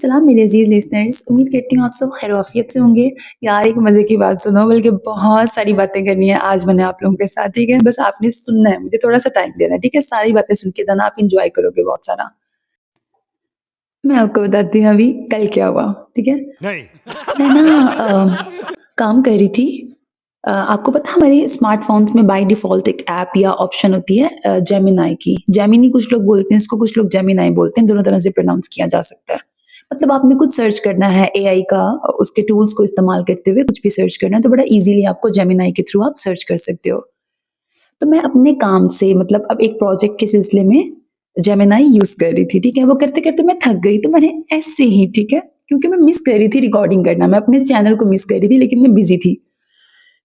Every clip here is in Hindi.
सलाम मेरे अज़ीज़ लिसनर्स, उम्मीद करती हूँ आप सब खैर-ओ-आफ़ियत से होंगे। यार एक मज़े की बात सुनो बल्कि बहुत सारी बातें करनी है आज मैंने आप लोगों के साथ, ठीक है? बस आपने सुनना है, मुझे थोड़ा-सा टाइम देना है, ठीक है? सारी बातें सुन के जाना, आप एन्जॉय करोगे बहुत सारा। मैं आपको बताती हूँ अभी कल क्या हुआ, ठीक है? नहीं। मैं ना काम कर रही थी। आपको पता है हमारे स्मार्टफ़ोन्स में बाय डिफ़ॉल्ट एक ऐप या ऑप्शन होती है जेमिनी की। जेमिनी कुछ लोग बोलते हैं इसको, कुछ लोग जेमिनी बोलते हैं, दोनों तरह से प्रोनाउंस किया जा सकता है। मतलब आपने कुछ सर्च करना है एआई का उसके टूल्स को इस्तेमाल करते हुए कुछ भी सर्च करना है, तो बड़ा ईज़िली आपको जेमिनी के थ्रू आप सर्च कर सकते हो। तो मैं अपने काम से मतलब अब एक प्रोजेक्ट के सिलसिले में जेमिनी यूज़ कर रही थी, ठीक है? वो करते-करते मैं थक गई, तो मैंने ऐसे ही, ठीक है? क्योंकि मैं मिस कर रही थी रिकॉर्डिंग करना, मैं अपने चैनल को मिस कर रही थी लेकिन मैं बिज़ी थी।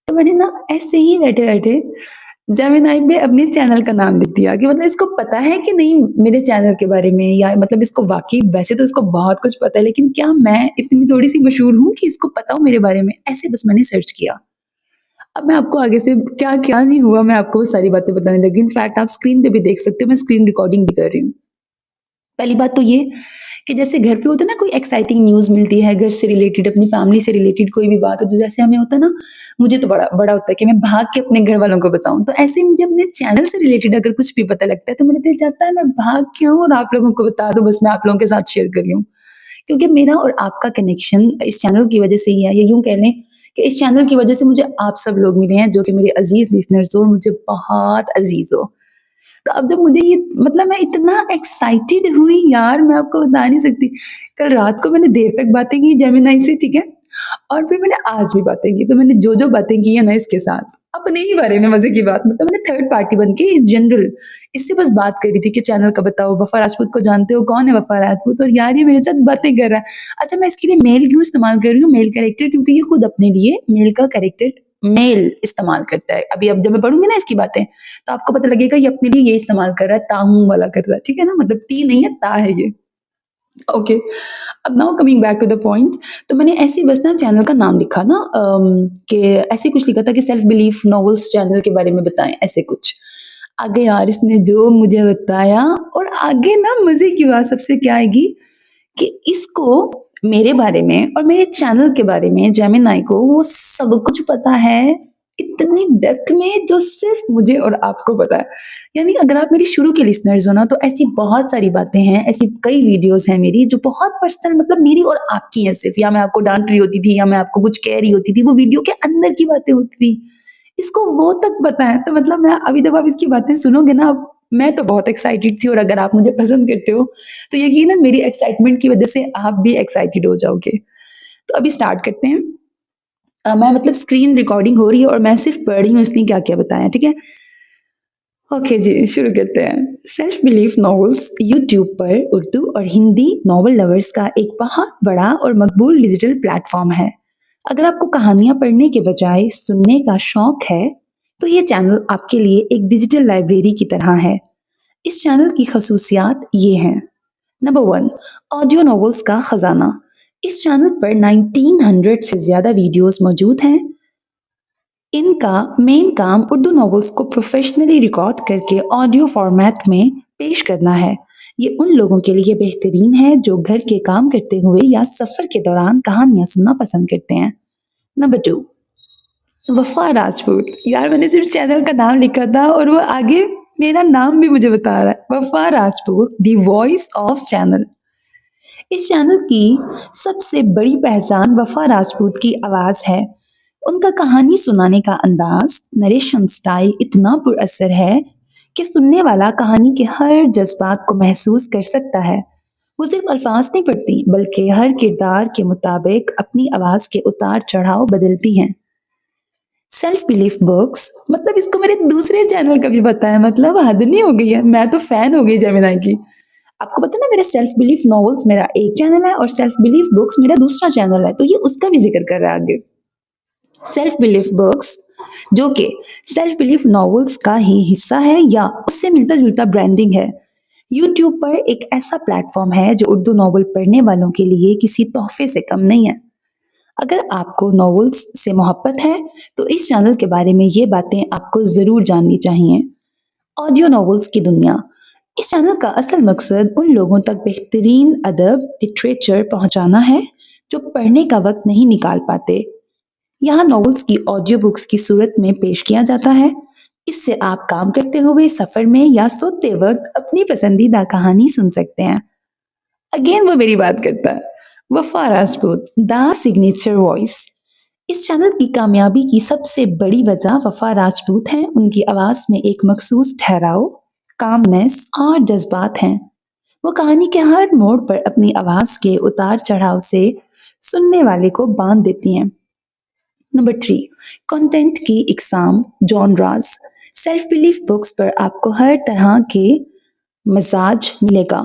तो मैंने ना ऐसे ही बैठे-बैठे जेमिनी पे अपने चैनल का नाम लिख दिया कि मतलब इसको पता है कि नहीं मेरे चैनल के बारे में, या मतलब इसको वाक़ई वैसे तो इसको बहुत कुछ पता है, लेकिन क्या मैं इतनी थोड़ी-सी मशहूर हूँ कि इसको पता हो मेरे बारे में? ऐसे बस मैंने सर्च किया। अब मैं आपको आगे से क्या-क्या नहीं हुआ, मैं आपको वो सारी बातें बताने लगी। इनफैक्ट आप स्क्रीन पे भी देख सकते हो, मैं स्क्रीन रिकॉर्डिंग भी कर रही हूँ। पहली बात तो ये कि जैसे घर पे होता है ना कोई एक्साइटिंग न्यूज़ मिलती है, घर से रिलेटेड, अपनी फैमिली से रिलेटेड कोई भी बात हो, तो जैसे हमें होता है ना, मुझे तो बड़ा बड़ा होता है कि मैं भाग के अपने घर वालों को बताऊँ। तो ऐसे ही मुझे अपने चैनल से रिलेटेड अगर कुछ भी पता लगता है, तो मेरा दिल चाहता है मैं भाग के आऊँ और आप लोगों को बता दूँ, बस मैं आप लोगों के साथ शेयर कर लूँ। क्योंकि मेरा और आपका कनेक्शन इस चैनल की वजह से ही है, या यूँ कह लें कि इस चैनल की वजह से मुझे आप सब लोग मिले हैं, जो कि मेरे अज़ीज़ लिसनर्स हो और मुझे बहुत अज़ीज़ हो। तो अब जब मुझे ये मतलब मैं इतना एक्साइटेड हुई यार, मैं आपको बता नहीं सकती। कल रात को मैंने देर तक बातें की जेमिनी से, ठीक है? और फिर मैंने आज भी बातें की, तो मैंने जो-जो बातें की है ना इसके साथ, अपने ही बारे में मज़े की बात, मतलब मैंने थर्ड पार्टी बन के जनरल इससे बस बात करी थी कि चैनल का बताओ, वफ़ा राजपूत को जानते हो? कौन है वफ़ा राजपूत? और यार ये मेरे साथ बातें कर रहा है। अच्छा, मैं इसके लिए मेल क्यों इस्तेमाल कर रही हूँ, मेल कैरेक्टर, क्योंकि ये खुद अपने लिए मेल का कैरेक्टर मेल इस्तेमाल करता है। अभी अब जब मैं पढ़ूँगी ना इसकी बातें, तो आपको पता लगेगा ये अपने लिए ये इस्तेमाल कर रहा है, ता हूँ वाला कर रहा है, ठीक है ना? मतलब टी नहीं है, ता है ये। ओके, अब now coming back to the point, तो मैंने ऐसे ही बस ना चैनल का नाम लिखा ना कि ऐसे कुछ लिखा था कि सेल्फ बिलीफ नॉवेल्स चैनल के बारे में बताएँ, ऐसे कुछ। आगे यार इसने जो मुझे बताया, और आगे ना मज़े की बात सबसे क्या आएगी कि इसको मेरे बारे में और मेरे चैनल के बारे में जेमिनी को वो सब कुछ पता है, इतनी डेप्थ में जो सिर्फ़ मुझे और आपको पता है। यानी अगर आप मेरी शुरू के लिसनर्स हो ना, तो ऐसी बहुत सारी बातें हैं, ऐसी कई वीडियोज़ हैं मेरी जो बहुत पर्सनल, मतलब मेरी और आपकी हैं सिर्फ़, या मैं आपको डाँट रही होती थी या मैं आपको कुछ कह रही होती थी, वो वीडियो के अंदर की बातें होती थी। इसको वो तक पता है, तो मतलब मैं अभी जब आप इसकी बातें सुनोगे ना, मैं तो बहुत एक्साइटेड थी, और अगर आप मुझे पसंद करते हो, तो यकीनन मेरी एक्साइटमेंट की वज़ह से आप भी एक्साइटेड हो जाओगे। तो अभी स्टार्ट करते हैं। मैं मतलब स्क्रीन रिकॉर्डिंग हो रही है और मैं सिर्फ़ पढ़ रही हूँ इसने क्या-क्या बताया, ठीक है? ओके जी, शुरू करते हैं। सेल्फ बिलीफ नॉवेल्स यूट्यूब पर उर्दू और हिंदी नॉवल लवर्स का एक बहुत बड़ा और मकबूल डिजिटल प्लेटफ़ॉर्म है। अगर आपको कहानियाँ पढ़ने के बजाय सुनने का शौक है, तो ये चैनल आपके लिए एक डिजिटल लाइब्रेरी की तरह है। इस चैनल की खसूसियात ये हैं। नंबर 1, ऑडियो नॉवेल्स का खजाना। इस चैनल पर 1900 से ज़्यादा वीडियोस मौजूद हैं। इनका मेन काम उर्दू नॉवेल्स को प्रोफेशनली रिकॉर्ड करके ऑडियो फॉर्मेट में पेश करना है। ये उन लोगों के लिए बेहतरीन है जो घर के काम करते हुए या सफ़र के दौरान कहानियाँ सुनना पसंद करते हैं। नंबर 2, वफ़ा राजपूत। यार मैंने सिर्फ़ चैनल का नाम लिखा था और वो आगे मेरा नाम भी मुझे बता रहा है। Wafa Rajput, the voice of channel. इस चैनल की सबसे बड़ी पहचान वफ़ा राजपूत की आवाज़ है। उनका कहानी सुनाने का अंदाज़, नरेशन स्टाइल इतना पुरअसर है कि सुनने वाला कहानी के हर जज़्बात को महसूस कर सकता है। वो सिर्फ़ अल्फ़ाज़ नहीं पढ़ती, बल्कि हर किरदार के मुताबिक अपनी आवाज़ के उतार-चढ़ाव बदलती हैं। सेल्फ बिलीफ बुक्स, मतलब इसको मेरे दूसरे चैनल का भी पता है, मतलब हद नहीं हो गई है, मैं तो फैन हो गई जेमिनी की। आपको पता है ना, मेरा सेल्फ बिलीफ नॉवेल्स मेरा एक चैनल है और सेल्फ बिलीफ बुक्स मेरा दूसरा चैनल है, तो ये उसका भी जिक्र कर रहा है आगे। सेल्फ बिलीफ बुक्स, जो कि सेल्फ बिलीफ नॉवेल्स का ही हिस्सा है या उससे मिलता जुलता ब्रांडिंग है, यूट्यूब पर एक ऐसा प्लेटफॉर्म है जो उर्दू नॉवल पढ़ने वालों के लिए किसी तोहफे से कम नहीं है। अगर आपको नॉवेल्स से मोहब्बत है, तो इस चैनल के बारे में ये बातें आपको ज़रूर जाननी चाहिए। ऑडियो नॉवेल्स की दुनिया। इस चैनल का असल मकसद उन लोगों तक बेहतरीन अदब लिटरेचर पहुंचाना है जो पढ़ने का वक्त नहीं निकाल पाते। यहाँ नॉवेल्स की ऑडियो बुक्स की सूरत में पेश किया जाता है। इससे आप काम करते हुए, सफर में या सोते वक्त अपनी पसंदीदा कहानी सुन सकते हैं। अगेन वो मेरी बात करता है। वफा राजपूत, द सिग्नेचर वॉइस। इस चैनल की कामयाबी की सबसे बड़ी वजह वफा राजपूत है। उनकी आवाज में एक मखसूस ठहराव, कामनेस और जज्बात हैं। वो कहानी के हर मोड़ पर अपनी आवाज के उतार चढ़ाव से सुनने वाले को बांध देती हैं। नंबर 3, कंटेंट की इकसाम, जॉनरास। सेल्फ बिलीफ बुक्स पर आपको हर तरह के मिजाज मिलेगा।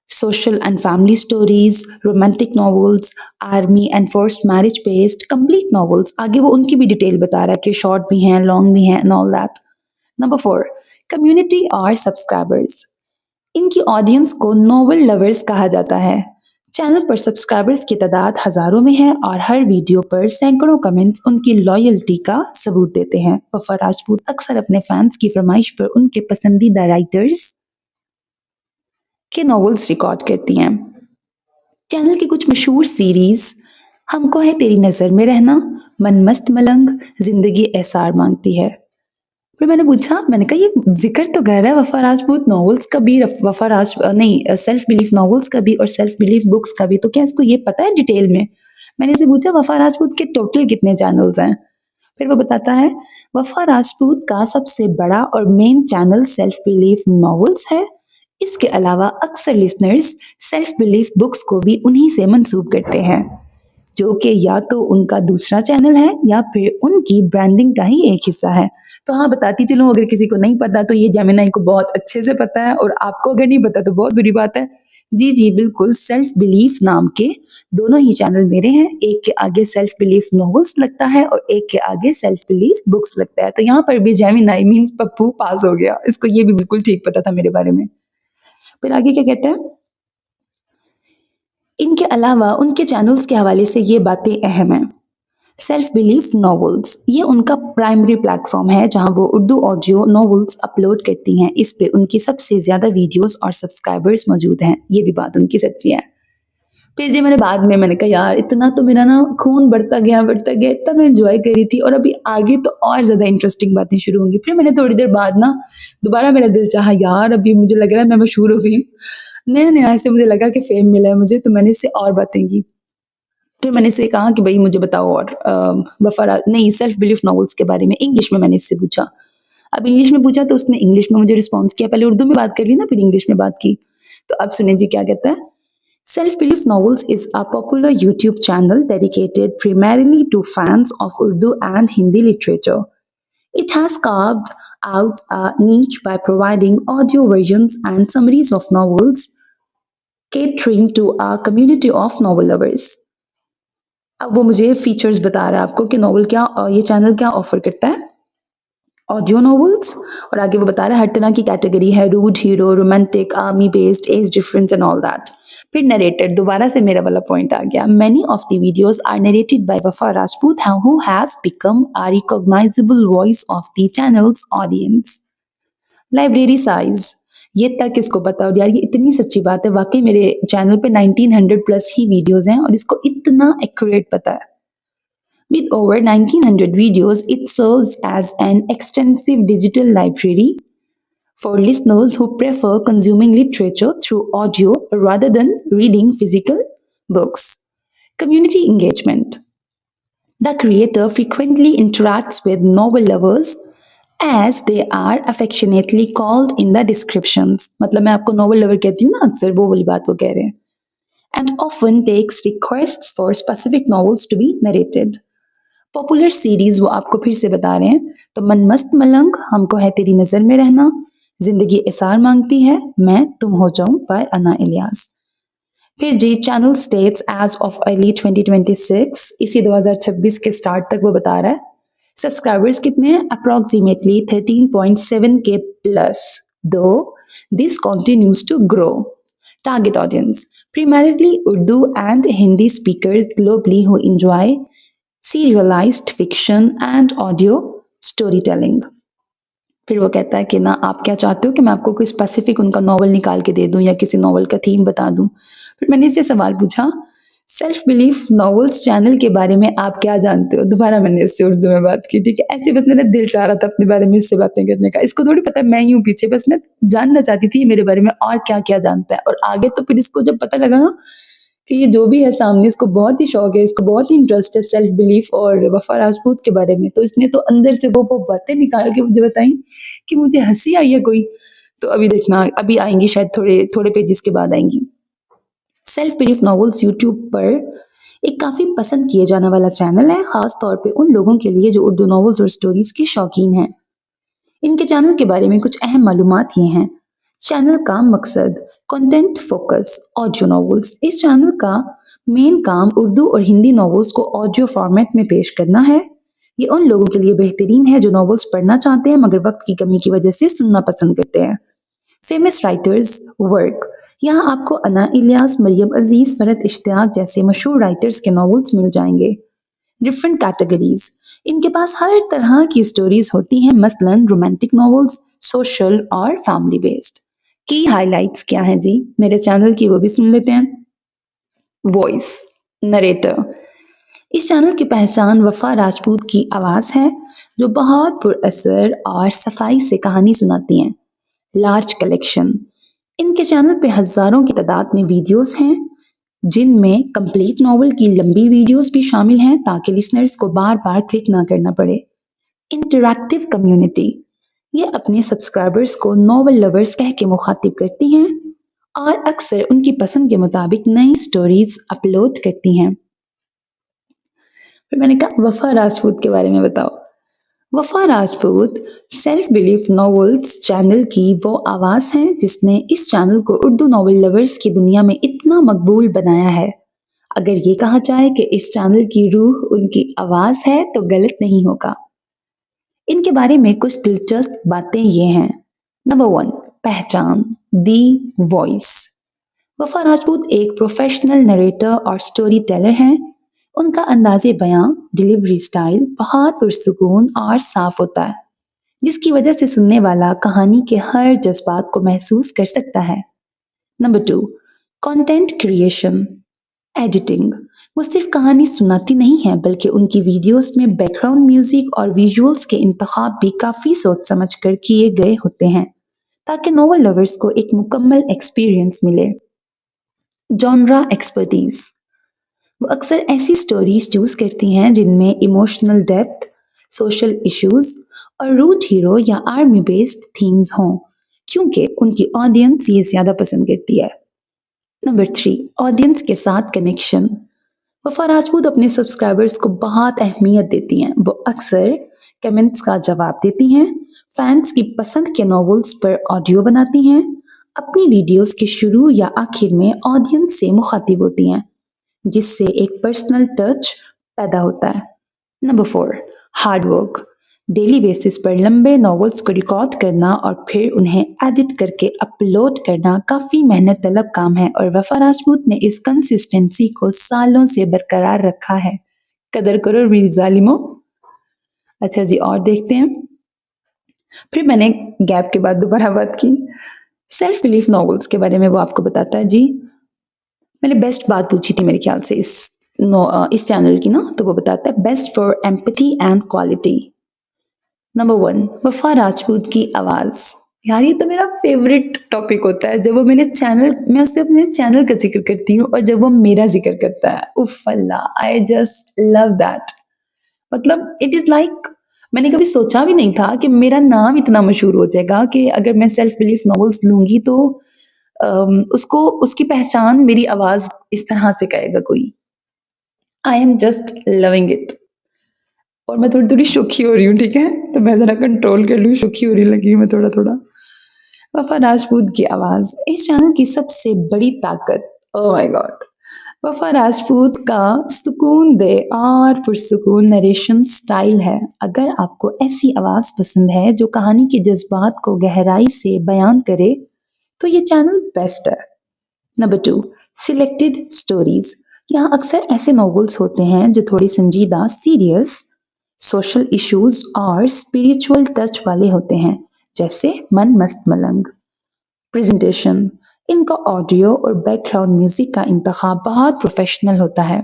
Social and family stories, romantic novels, army and forced marriage based, complete novels. आगे वो उनकी भी डिटेल बता रहा है कि शॉर्ट भी हैं, लॉन्ग भी हैं and all that. Number 4, community और सब्सक्राइबर्स। इनकी ऑडियंस को नोवेल लवर्स कहा जाता है। चैनल पर सब्सक्राइबर्स की तादाद हजारों में है और हर वीडियो पर सैकड़ों कमेंट्स उनकी लॉयल्टी का सबूत देते हैं। वफा राजपूत अक्सर अपने फैंस की फरमाइश पर उनके पसंदीदा राइटर्स के नॉवेल्स रिकॉर्ड करती हैं। चैनल की कुछ मशहूर सीरीज हमको है तेरी नज़र में रहना, मन मस्त मलंग, जिंदगी एहसार मांगती है। फिर मैंने पूछा, मैंने कहा ये जिक्र तो कर रहा है वफा राजपूत नॉवेल्स का भी, नहीं, सेल्फ बिलीफ नॉवेल्स का भी और सेल्फ बिलीफ बुक्स का भी, तो क्या इसको ये पता है डिटेल में? मैंने इसे पूछा वफा राजपूत के टोटल कितने चैनल्स हैं? फिर वो बताता है वफा राजपूत का सबसे बड़ा और main channel self belief novels है। इसके अलावा अक्सर लिसनर्स सेल्फ बिलीफ बुक्स को भी उन्हीं से मंसूब करते हैं, जो कि या तो उनका दूसरा चैनल है या फिर उनकी ब्रांडिंग का ही एक हिस्सा है। तो हाँ, बताती चलूँ, अगर किसी को नहीं पता तो ये जेमिनाई को बहुत अच्छे से पता है, और आपको अगर नहीं पता तो बहुत बुरी बात है। जी जी बिल्कुल, सेल्फ बिलीफ नाम के दोनों ही चैनल मेरे हैं। एक के आगे सेल्फ बिलीफ नॉवेल्स लगता है और एक के आगे सेल्फ बिलीफ बुक्स लगता है। तो यहाँ पर भी जेमिनाई मीन्स पप्पू पास हो गया, इसको ये भी बिल्कुल ठीक पता था मेरे बारे में। फिर आगे क्या कहते हैं, इनके अलावा उनके चैनल्स के हवाले से ये बातें अहम हैं। सेल्फ बिलीफ नॉवेल्स ये उनका प्राइमरी प्लेटफॉर्म है जहां वो उर्दू ऑडियो नॉवेल्स अपलोड करती हैं। इस पे उनकी सबसे ज्यादा वीडियोस और सब्सक्राइबर्स मौजूद हैं। ये भी बात उनकी सच्ची है। फिर जी मैंने बाद में मैंने कहा यार इतना तो मेरा ना खून बढ़ता गया, इतना मैं एंजॉय कर रही थी और अभी आगे तो और ज्यादा इंटरेस्टिंग बातें शुरू होंगी। फिर मैंने थोड़ी देर बाद ना दोबारा मेरा दिल चाहा यार अभी मुझे लग रहा है मैं मशहूर हो गई हूँ, नया नया ऐसे मुझे लगा कि फेम मिला है मुझे, तो मैंने इससे और बातें की। फिर मैंने इससे कहा कि भाई मुझे बताओ और वफारा नहीं सेल्फ बिलीफ नॉवेल्स के बारे में इंग्लिश में मैंने इससे पूछा। अब इंग्लिश में पूछा तो उसने इंग्लिश में मुझे रिस्पॉन्स किया, पहले उर्दू में बात कर ली ना फिर इंग्लिश में बात की। तो अब सुने जी क्या कहता है। Self belief novels is a popular YouTube channel dedicated primarily to fans of Urdu and Hindi literature. It has carved out a niche by providing audio versions and summaries of novels, catering to a community of novel lovers. अब वो मुझे फीचर्स बता रहा है आपको कि नॉवल क्या, ये चैनल क्या ऑफर करता है। ऑडियो नॉवेल्स, और आगे वो बता रहा है हर तरह की कैटेगरी है, rude hero, romantic, army based, age difference and all that. फिर नरेटेड, दोबारा से मेरा वाला पॉइंट आ गया। Many of the videos are narrated by Wafa Rajput who has become a recognizable voice of the channel's audience. Library size, ये तक इसको पता, और यार ये इतनी सच्ची बात है, वाकई मेरे चैनल पे 1900 प्लस ही वीडियोस हैं और इसको इतना एक्यूरेट पता है। With over 1900 videos, it serves as an extensive digital library for listeners who prefer consuming literature through audio rather than reading physical books. Community engagement. The creator frequently interacts with novel lovers as they are affectionately called in the descriptions. मतलब मैं आपको novel lover कहती हूँ ना अक्सर, वो वाली बात वो कह रहे हैं। And often takes requests for specific novels to be narrated. Popular series वो आपको फिर से बता रहे हैं, तो मन मस्त मलंग, हमको है तेरी नजर में रहना, जिंदगी एसार मांगती है, मैं तुम हो जाऊं बाय अना इलियास। फिर जी channel states as of early 2026, इसी 2026 के स्टार्ट तक वो बता रहा है सब्सक्राइबर्स कितने हैं, अप्रोक्सीमेटली 13.7 के plus, though this continues to grow. Target audience primarily Urdu and Hindi speakers globally who enjoy serialized fiction and audio storytelling. फिर वो कहता है कि ना आप क्या चाहते हो कि मैं आपको कोई स्पेसिफिक उनका नॉवल निकाल के दे दूँ या किसी नॉवल का थीम बता दूँ? फिर मैंने इससे सवाल पूछा, सेल्फ बिलीफ नॉवेल्स चैनल के बारे में आप क्या जानते हो? दोबारा मैंने इससे उर्दू में बात की, ठीक है? ऐसे बस मेरा दिल चाह रहा था अपने बारे में इससे बातें करने का। इसको थोड़ी पता है मैं ही हूँ पीछे, बस मैं जानना चाहती थी ये मेरे बारे में और क्या-क्या जानता है। और आगे तो फिर इसको जब पता लगा ना कि ये जो भी है सामने इसको बहुत ही शौक है, इसको बहुत ही इंटरेस्ट है सेल्फ बिलीफ और वफ़ा राजपूत के बारे में, तो इसने तो अंदर से वो बातें निकाल के मुझे बताई कि मुझे हँसी आई है कोई। तो अभी देखना, अभी आएँगी शायद थोड़े थोड़े पेजेज़ के बाद आएँगी। सेल्फ बिलीफ नॉवेल्स यूट्यूब पर एक काफ़ी पसंद किए जाने वाला चैनल है, ख़ास तौर पे उन लोगों के लिए जो उर्दू नॉवेल्स और स्टोरीज़ के शौकीन हैं। इनके चैनल के बारे में कुछ अहम मालूमात ये हैं। चैनल का मकसद कंटेंट फोकस ऑडियो नॉवेल्स। इस चैनल का मेन काम उर्दू और हिंदी नॉवेल्स को ऑडियो फॉर्मेट में पेश करना है। ये उन लोगों के लिए बेहतरीन है जो नॉवेल्स पढ़ना चाहते हैं मगर वक्त की कमी की वजह से सुनना पसंद करते हैं। Famous writers work. यहाँ आपको अना इलियास, मरियम अजीज, फरहत इश्तियाक जैसे मशहूर राइटर्स के नॉवेल्स मिल जाएंगे। Different categories. इनके पास हर तरह की स्टोरीज होती हैं, मसलन रोमांटिक नॉवेल्स, सोशल और फैमिली बेस्ड। की हाइलाइट्स क्या हैं जी मेरे चैनल की, वो भी सुन लेते हैं। Voice narrator. इस चैनल की पहचान वफा राजपूत की आवाज़ है जो बहुत पुरअसर और सफाई से कहानी सुनाती हैं। Large collection. इनके चैनल पे हज़ारों की तादाद में वीडियोस हैं जिनमें कंप्लीट नॉवल की लंबी वीडियोस भी शामिल हैं ताकि लिसनर्स को बार-बार क्लिक ना करना पड़े। Interactive community. ये अपने सब्सक्राइबर्स को नॉवल लवर्स कह के मुखातिब करती हैं और अक्सर उनकी पसंद के मुताबिक नई स्टोरीज अपलोड करती हैं। फिर मैंने कहा वफा राजपूत के बारे में बताओ। वफा Rajput self belief novels channel की वो आवाज़ है जिसने इस चैनल को उर्दू नॉवल लवर्स की दुनिया में इतना मकबूल बनाया है। अगर ये कहा जाए कि इस चैनल की रूह उनकी आवाज़ है तो गलत नहीं होगा। इनके बारे में कुछ दिलचस्प बातें ये हैं। नंबर 1, पहचान, दी वॉइस। वफा राजपूत एक प्रोफेशनल नरेटर और स्टोरी टेलर हैं। उनका अंदाजे बयां, डिलीवरी स्टाइल बहुत पुरसुकून और साफ होता है जिसकी वजह से सुनने वाला कहानी के हर जज्बात को महसूस कर सकता है। Number 2, content creation, editing. वो सिर्फ कहानी सुनाती नहीं है बल्कि उनकी वीडियोस में बैकग्राउंड म्यूजिक और विजुअल्स के इंतखाब भी काफ़ी सोच समझ कर किए गए होते हैं ताकि नोवेल लवर्स को एक मुकम्मल एक्सपीरियंस मिले। Genre expertise. वो अक्सर ऐसी स्टोरीज चूज करती हैं जिनमें इमोशनल डेप्थ, सोशल इश्यूज और रूट हीरो या आर्मी बेस्ड थीम्स हों क्योंकि उनकी ऑडियंस ये ज़्यादा पसंद करती है। नंबर 3, ऑडियंस के साथ कनेक्शन। वफा राजपूत अपने सब्सक्राइबर्स को बहुत अहमियत देती हैं। वो अक्सर कमेंट्स का जवाब देती हैं, फैंस की पसंद के नॉवेल्स पर ऑडियो बनाती हैं, अपनी वीडियोस के शुरू या आखिर में ऑडियंस से मुखातिब होती हैं जिससे एक पर्सनल टच पैदा होता है। Number 4, hard work. Daily basis पर लंबे नॉवेल्स को रिकॉर्ड करना और फिर उन्हें एडिट करके अपलोड करना काफ़ी मेहनत तलब काम है और वफा राजपूत ने इस कंसिस्टेंसी को सालों से बरकरार रखा है। कदर करो मेरी जालिमो। अच्छा जी, और देखते हैं। फिर मैंने गैप के बाद दोबारा बात की। सेल्फ बिलीफ नॉवेल्स के बारे में वो आपको बताता है जी। मैंने बेस्ट बात पूछी थी मेरे ख्याल से इस चैनल की ना, तो वो बताता है best for empathy and quality. Number 1, वफा राजपूत की आवाज़। यार ये तो मेरा फेवरेट टॉपिक होता है जब वो मैं उससे अपने चैनल का जिक्र करती हूँ और जब वो मेरा जिक्र करता है, उफ अल्लाह, आई जस्ट लव दैट। मतलब इट इज़ लाइक मैंने कभी सोचा भी नहीं था कि मेरा नाम इतना मशहूर हो जाएगा कि अगर मैं सेल्फ बिलीफ नॉवेल्स लूँगी तो उसको उसकी पहचान मेरी आवाज़ इस तरह से करेगा कोई। I am just loving it. और मैं थोड़ी-थोड़ी शुखी हो रही हूँ, ठीक है? तो मैं ज़रा कंट्रोल कर लूँ, शुखी हो रही लगी हूँ मैं थोड़ा-थोड़ा। वफ़ा राजपूत की आवाज़, इस चैनल की सबसे बड़ी ताकत, ओह माय गॉड! वफ़ा राजपूत का सुकून दे और पुरसुकून नरेशन स्टाइल है। अगर आपको ऐसी आवाज़ पसंद है जो कहानी के जज़्बात को गहराई से बयान करे, तो ये चैनल बेस्ट है। Number 2, selected stories. यहाँ अक्सर ऐसे नॉवेल्स होते हैं जो थोड़ी संजीदा, सीरियस, सोशल इश्यूज और स्पिरिचुअल टच वाले होते हैं जैसे मन मस्त मलंग। प्रेजेंटेशन, इनका ऑडियो और बैकग्राउंड म्यूजिक का इंतखाब बहुत प्रोफेशनल होता है।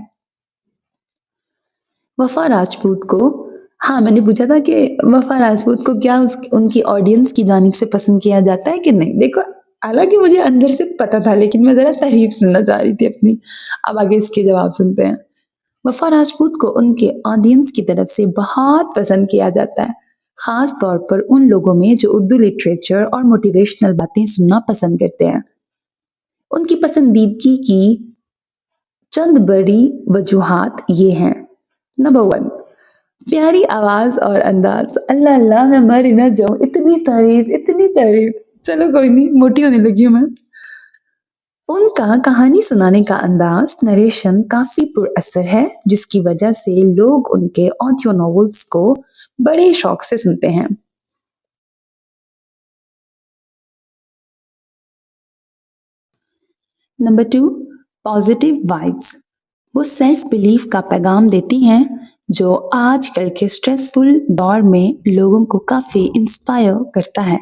वफा राजपूत को, हाँ मैंने पूछा था कि वफा राजपूत को क्या उनकी ऑडियंस की जानिब से पसंद किया जाता है कि नहीं। देखो, हालांकि मुझे अंदर से पता था लेकिन मैं जरा तारीफ सुनना चाह रही थी अपनी। अब आगे इसके जवाब सुनते हैं। वफा राजपूत को उनके ऑडियंस की तरफ से बहुत पसंद किया जाता है, खास तौर पर उन लोगों में जो उर्दू लिटरेचर और मोटिवेशनल बातें सुनना पसंद करते हैं। उनकी पसंदीदगी की चंद बड़ी वजूहात ये हैं। नंबर 1, प्यारी आवाज और अंदाज। अल्लाह अल्लाह, मैं मर ही ना जाऊं, इतनी तारीफ इतनी तारीफ। चलो कोई नहीं, मोटी होने लगी हूं मैं। उनका कहानी सुनाने का अंदाज, नरेशन काफी पुरअसर है, जिसकी वजह से लोग उनके ऑडियो नॉवेल्स को बड़े शौक से सुनते हैं। Number 2, positive vibes. वो सेल्फ बिलीफ का पैगाम देती हैं, जो आजकल के स्ट्रेसफुल दौर में लोगों को काफी इंस्पायर करता है।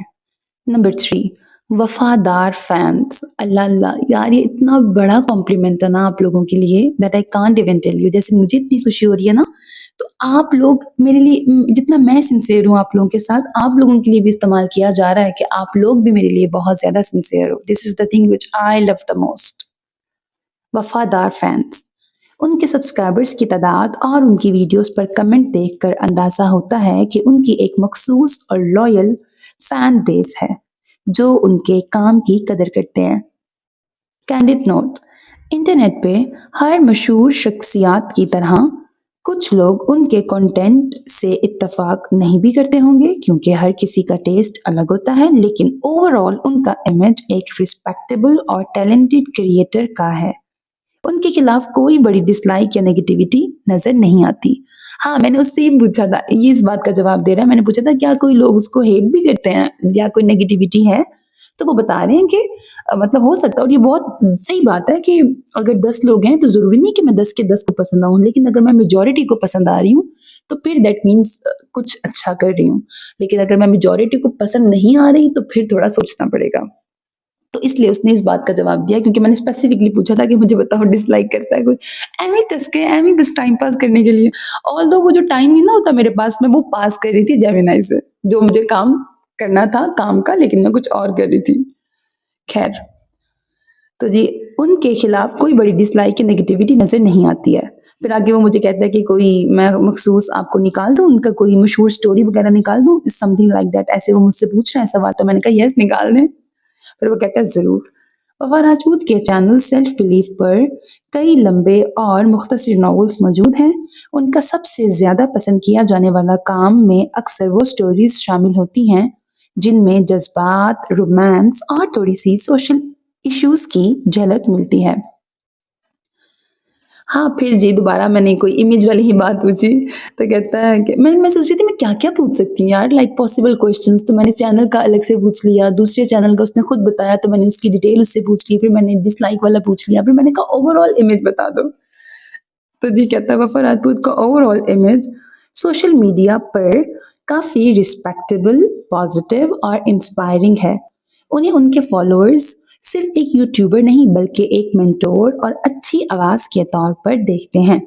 नंबर 3, वफादार फैंस। अल्लाह अल्लाह यार, ये इतना बड़ा कॉम्प्लीमेंट है ना आप लोगों के लिए, that I can't even tell you. जैसे मुझे इतनी खुशी हो रही है ना, तो आप लोग मेरे लिए जितना मैं सिंसियर हूँ आप लोगों के साथ, आप लोगों के लिए भी इस्तेमाल किया जा रहा है कि आप लोग भी मेरे लिए बहुत ज्यादा सिंसियर हो। This is the thing which I love the most. वफादार फैंस, उनके सब्सक्राइबर्स की तादाद और उनकी वीडियोस पर कमेंट देखकर अंदाजा होता है कि उनकी एक मखसूस और लॉयल फैन बेस है, जो उनके काम की कदर करते हैं। कैंडिड नोट, इंटरनेट पे हर मशहूर शख्सियात की तरह कुछ लोग उनके कंटेंट से इत्तेफाक नहीं भी करते होंगे, क्योंकि हर किसी का टेस्ट अलग होता है, लेकिन ओवरऑल उनका इमेज एक रिस्पेक्टेबल और टैलेंटेड क्रिएटर का है। उनके खिलाफ कोई बड़ी डिसलाइक या नेगेटिविटी नजर नहीं आती। हाँ, मैंने उससे ये पूछा था, ये इस बात का जवाब दे रहा है। मैंने पूछा था क्या कोई लोग उसको हेट भी करते हैं या कोई नेगेटिविटी है, तो वो बता रहे हैं कि मतलब हो सकता है। और ये बहुत सही बात है कि अगर 10 लोग हैं तो जरूरी नहीं कि मैं 10 के 10 को पसंद आऊं, लेकिन अगर मैं मेजोरिटी को पसंद आ रही हूँ तो फिर दैट मीन्स कुछ अच्छा कर रही हूँ। लेकिन अगर मैं मेजोरिटी को पसंद नहीं आ रही तो फिर थोड़ा सोचना पड़ेगा। तो इसलिए उसने इस बात का जवाब दिया, क्योंकि मैंने स्पेसिफिकली पूछा था कि मुझे बताओ डिसलाइक करता है कोई। एमी तस्के, एमी बस टाइम पास करने के लिए। ऑल्दो वो जो टाइम नहीं ना होता मेरे पास, मैं वो पास कर रही थी जेमिनाई से, जो मुझे काम करना था काम का, लेकिन मैं कुछ और कर रही थी। खैर, तो जी, उनके खिलाफ कोई बड़ी डिसलाइक या नेगेटिविटी नजर नहीं आती है। फिर आगे वो मुझे कहता है कि कोई मैं मखसूस आपको निकाल दूं, उनका कोई मशहूर स्टोरी वगैरह निकाल दूं, समथिंग लाइक दैट। ऐसे वो मुझसे पूछ रहे हैं सवाल, तो मैंने कहा यस निकाल दें। फिर वो कहता है जरूर। वफा राजपूत के चैनल सेल्फ बिलीफ पर कई लंबे और मुख्तसर नॉवेल्स मौजूद हैं। उनका सबसे ज्यादा पसंद किया जाने वाला काम में अक्सर वो स्टोरीज शामिल होती हैं जिनमें जज्बात, रोमांस और थोड़ी सी सोशल इश्यूज की झलक मिलती है। हाँ, फिर जी दोबारा मैंने कोई इमेज वाली ही बात पूछी, तो कहता है कि मैं सोच रही थी मैं क्या-क्या पूछ सकती हूँ यार, लाइक पॉसिबल क्वेश्चंस। तो मैंने चैनल का अलग से पूछ लिया, दूसरे चैनल का उसने खुद बताया तो मैंने उसकी डिटेल उससे पूछ ली, फिर मैंने डिसलाइक वाला पूछ लिया, फिर मैंने कहा ओवरऑल इमेज बता दो। तो जी कहता है वफा राजपूत का ओवरऑल इमेज सोशल मीडिया पर काफ़ी रिस्पेक्टेबल, पॉजिटिव और इंस्पायरिंग है। उन्हें उनके फॉलोअर्स सिर्फ एक यूट्यूबर नहीं बल्कि एक मेंटोर और अच्छी आवाज़ के तौर पर देखते हैं।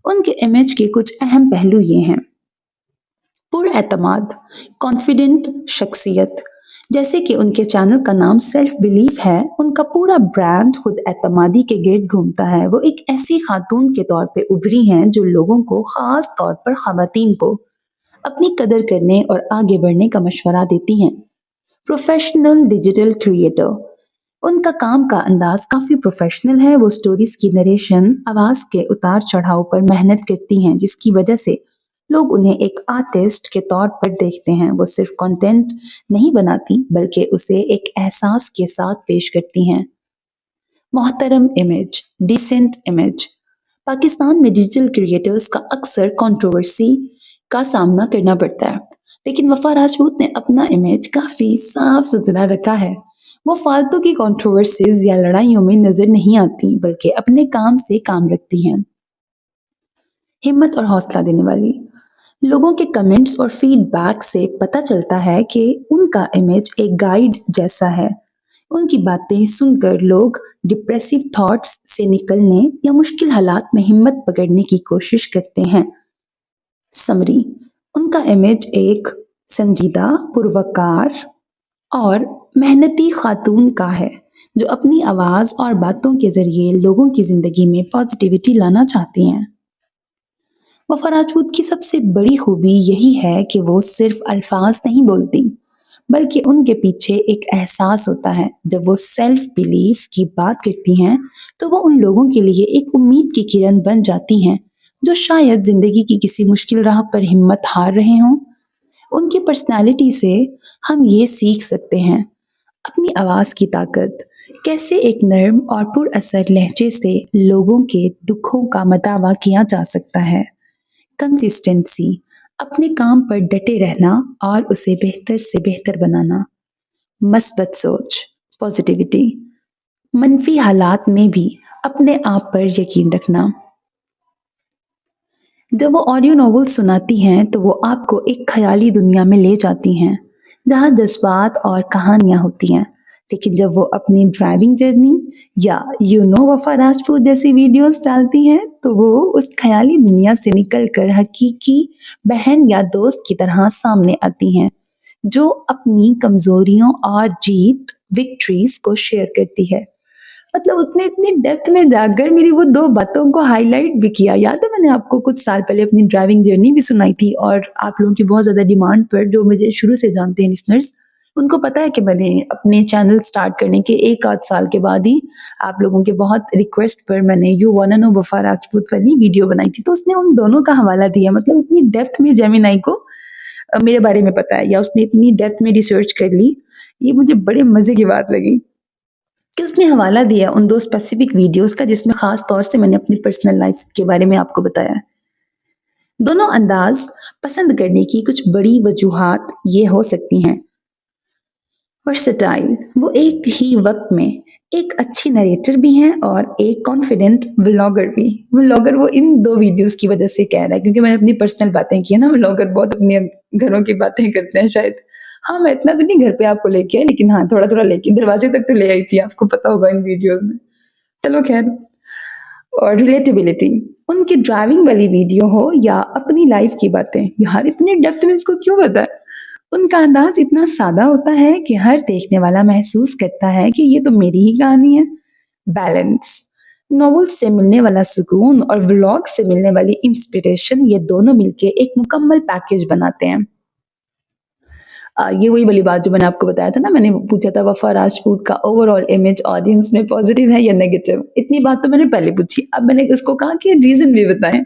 उनके इमेज के कुछ अहम पहलू ये हैं। पुरएतमाद, कॉन्फिडेंट शख्सियत। जैसे कि उनके चैनल का नाम सेल्फ बिलीफ है, उनका पूरा ब्रांड खुद एतमादी के गिर्द घूमता है। वो एक ऐसी खातून के तौर पे उभरी हैं जो लोगों को, खास तौर पर खवातीन को, अपनी कदर करने और आगे बढ़ने का मशवरा देती हैं। प्रोफेशनल डिजिटल क्रिएटर, उनका काम का अंदाज काफी प्रोफेशनल है। वो स्टोरीज की नरेशन, आवाज के उतार चढ़ाव पर मेहनत करती हैं, जिसकी वजह से लोग उन्हें एक आर्टिस्ट के तौर पर देखते हैं। वो सिर्फ कंटेंट नहीं बनाती बल्कि उसे एक एहसास के साथ पेश करती हैं। मोहतरम इमेज, डिसेंट इमेज। पाकिस्तान में डिजिटल क्रिएटर्स का अक्सर कंट्रोवर्सी का सामना करना पड़ता है, लेकिन वफा राजपूत ने अपना इमेज काफी साफ सुथरा रखा है। वो फालतू की कंट्रोवर्सीज या लड़ाइयों में नजर नहीं आती, बल्कि अपने काम से काम रखती हैं। हिम्मत और हौसला देने वाली, लोगों के कमेंट्स और फीडबैक से पता चलता है कि उनका इमेज एक गाइड जैसा है। उनकी बातें सुनकर लोग डिप्रेसिव थॉट्स से निकलने या मुश्किल हालात में हिम्मत पकड़ने की कोशिश करते हैं। समरी, उनका इमेज एक संजीदा, पुरवकार और मेहनती खातून का है, जो अपनी आवाज़ और बातों के ज़रिए लोगों की ज़िंदगी में पॉजिटिविटी लाना चाहती हैं। वफ़ा राजपूत की सबसे बड़ी खूबी यही है कि वो सिर्फ अल्फाज नहीं बोलती, बल्कि उनके पीछे एक एहसास होता है। जब वो सेल्फ बिलीफ की बात करती हैं, तो वो उन लोगों के लिए एक उम्मीद की किरण बन जाती हैं, जो शायद ज़िंदगी की किसी मुश्किल राह पर हिम्मत हार रहे हों। उनकी पर्सनैलिटी से हम ये सीख सकते हैं, अपनी आवाज़ की ताकत, कैसे एक नर्म और पुरअसर लहजे से लोगों के दुखों का मदावा किया जा सकता है। कंसिस्टेंसी, अपने काम पर डटे रहना और उसे बेहतर से बेहतर बनाना। मस्बत सोच, पॉजिटिविटी, मनफी हालात में भी अपने आप पर यकीन रखना। जब वो ऑडियो नॉवेल सुनाती हैं तो वो आपको एक ख्याली दुनिया में ले जाती हैं, जहाँ जज्बात और कहानियाँ होती हैं। लेकिन जब वो अपनी ड्राइविंग जर्नी या वफा राजपूत जैसी वीडियोस डालती हैं, तो वो उस ख्याली दुनिया से निकल कर हकीकी बहन या दोस्त की तरह सामने आती हैं, जो अपनी कमजोरियों और जीत विक्ट्रीज को शेयर करती है। मतलब उसने इतनी डेप्थ में जाकर मेरी वो 2 बातों को हाइलाइट भी किया। याद है, मैंने आपको कुछ साल पहले अपनी ड्राइविंग जर्नी भी सुनाई थी, और आप लोगों की बहुत ज़्यादा डिमांड पर, जो मुझे शुरू से जानते हैं लिसनर्स, उनको पता है कि मैंने अपने चैनल स्टार्ट करने के 1 आध साल के बाद ही आप लोगों के बहुत रिक्वेस्ट पर मैंने यू वांना नो वफा राजपूत वाली वीडियो बनाई थी। तो उसने उन दोनों का हवाला दिया, मतलब इतनी डेप्थ में जेमिनी को मेरे बारे में पता है, या उसने इतनी डेप्थ में रिसर्च कर ली। ये मुझे बड़े मज़े की बात लगी कि उसने हवाला दिया उन 2 स्पेसिफिक वीडियोस का, जिसमें ख़ास तौर से मैंने अपनी पर्सनल लाइफ के बारे में आपको बताया है। दोनों अंदाज़ पसंद करने की कुछ बड़ी वजूहात ये हो सकती हैं। वर्सेटाइल, वो एक ही वक़्त में एक अच्छी नरेटर भी हैं और एक कॉन्फिडेंट व्लॉगर भी। व्लॉगर वो इन 2 वीडियोस की वज़ह से कह रहा है, क्योंकि मैंने अपनी पर्सनल बातें की है ना, व्लॉगर बहुत अपने घरों की बातें करते हैं शायद। हाँ, मैं इतना तो नहीं घर पे आपको लेके आई, लेकिन हाँ, थोड़ा-थोड़ा लेके दरवाज़े तक तो ले आई थी, आपको पता होगा इन वीडियोज़ में। चलो ख़ैर। और रिलेटेबिलिटी, उनकी ड्राइविंग वाली वीडियो हो या अपनी लाइफ की बातें, यार इतनी डेप्थ में इसको क्यों पता है? उनका अंदाज इतना सादा होता है कि हर देखने वाला महसूस करता है कि ये तो मेरी ही कहानी है। बैलेंस, नॉवेल से मिलने वाला सुकून और व्लॉग से मिलने वाली इंस्पिरेशन, ये दोनों मिलके एक मुकम्मल पैकेज बनाते हैं। ये वही वाली बात जो मैंने आपको बताया था ना, मैंने पूछा था वफा राजपूत का ओवरऑल इमेज ऑडियंस में पॉजिटिव है या नेगेटिव। इतनी बात तो मैंने पहले पूछी, अब मैंने इसको कहा कि रीजन भी बताएं।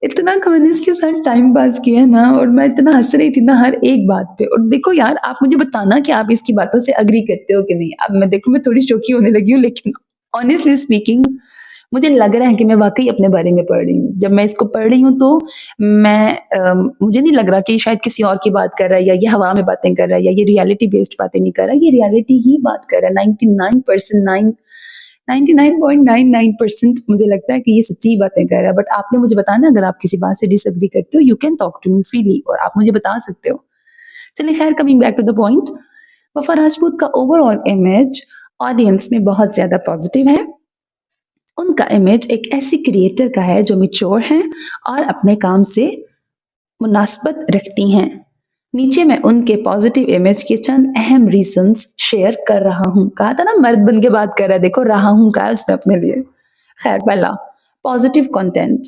इतना मैंने इसके साथ टाइम पास किया ना, और मैं इतना हंस रही थी ना हर एक बात पे। और देखो यार, आप मुझे बताना कि आप इसकी बातों से अग्री करते हो कि नहीं। अब मैं देखो, मैं थोड़ी शौकी होने लगी हूँ, लेकिन ऑनेस्टली स्पीकिंग मुझे लग रहा है कि मैं वाकई अपने बारे में पढ़ रही हूँ। जब मैं इसको पढ़ रही हूँ तो मुझे नहीं लग रहा कि शायद किसी और की बात कर रहा है, या ये हवा में बातें कर रहा है, या ये रियलिटी बेस्ड बातें नहीं कर रहा, ये रियलिटी ही बात कर रहा है। 99% मुझे लगता है कि ये सच्ची बातें कर रहा है। बट आपने मुझे बताना, अगर आप किसी बात से डिसएग्री करते हो, you can talk to me freely, और आप मुझे बता सकते हो। चलिए खैर, coming back to the point, Wafa Rajput का ओवरऑल इमेज ऑडियंस में बहुत ज्यादा पॉजिटिव है। उनका इमेज एक ऐसी क्रिएटर का है जो मिच्योर हैं और अपने काम से मुनासबत रखती हैं। नीचे मैं उनके पॉजिटिव इमेज के चंद अहम रीजंस शेयर कर रहा हूँ। कहा था ना मर्द बन के बात कर रहा है, देखो रहा हूँ कहा उसने अपने लिए। खैर, पहला, पॉजिटिव कंटेंट।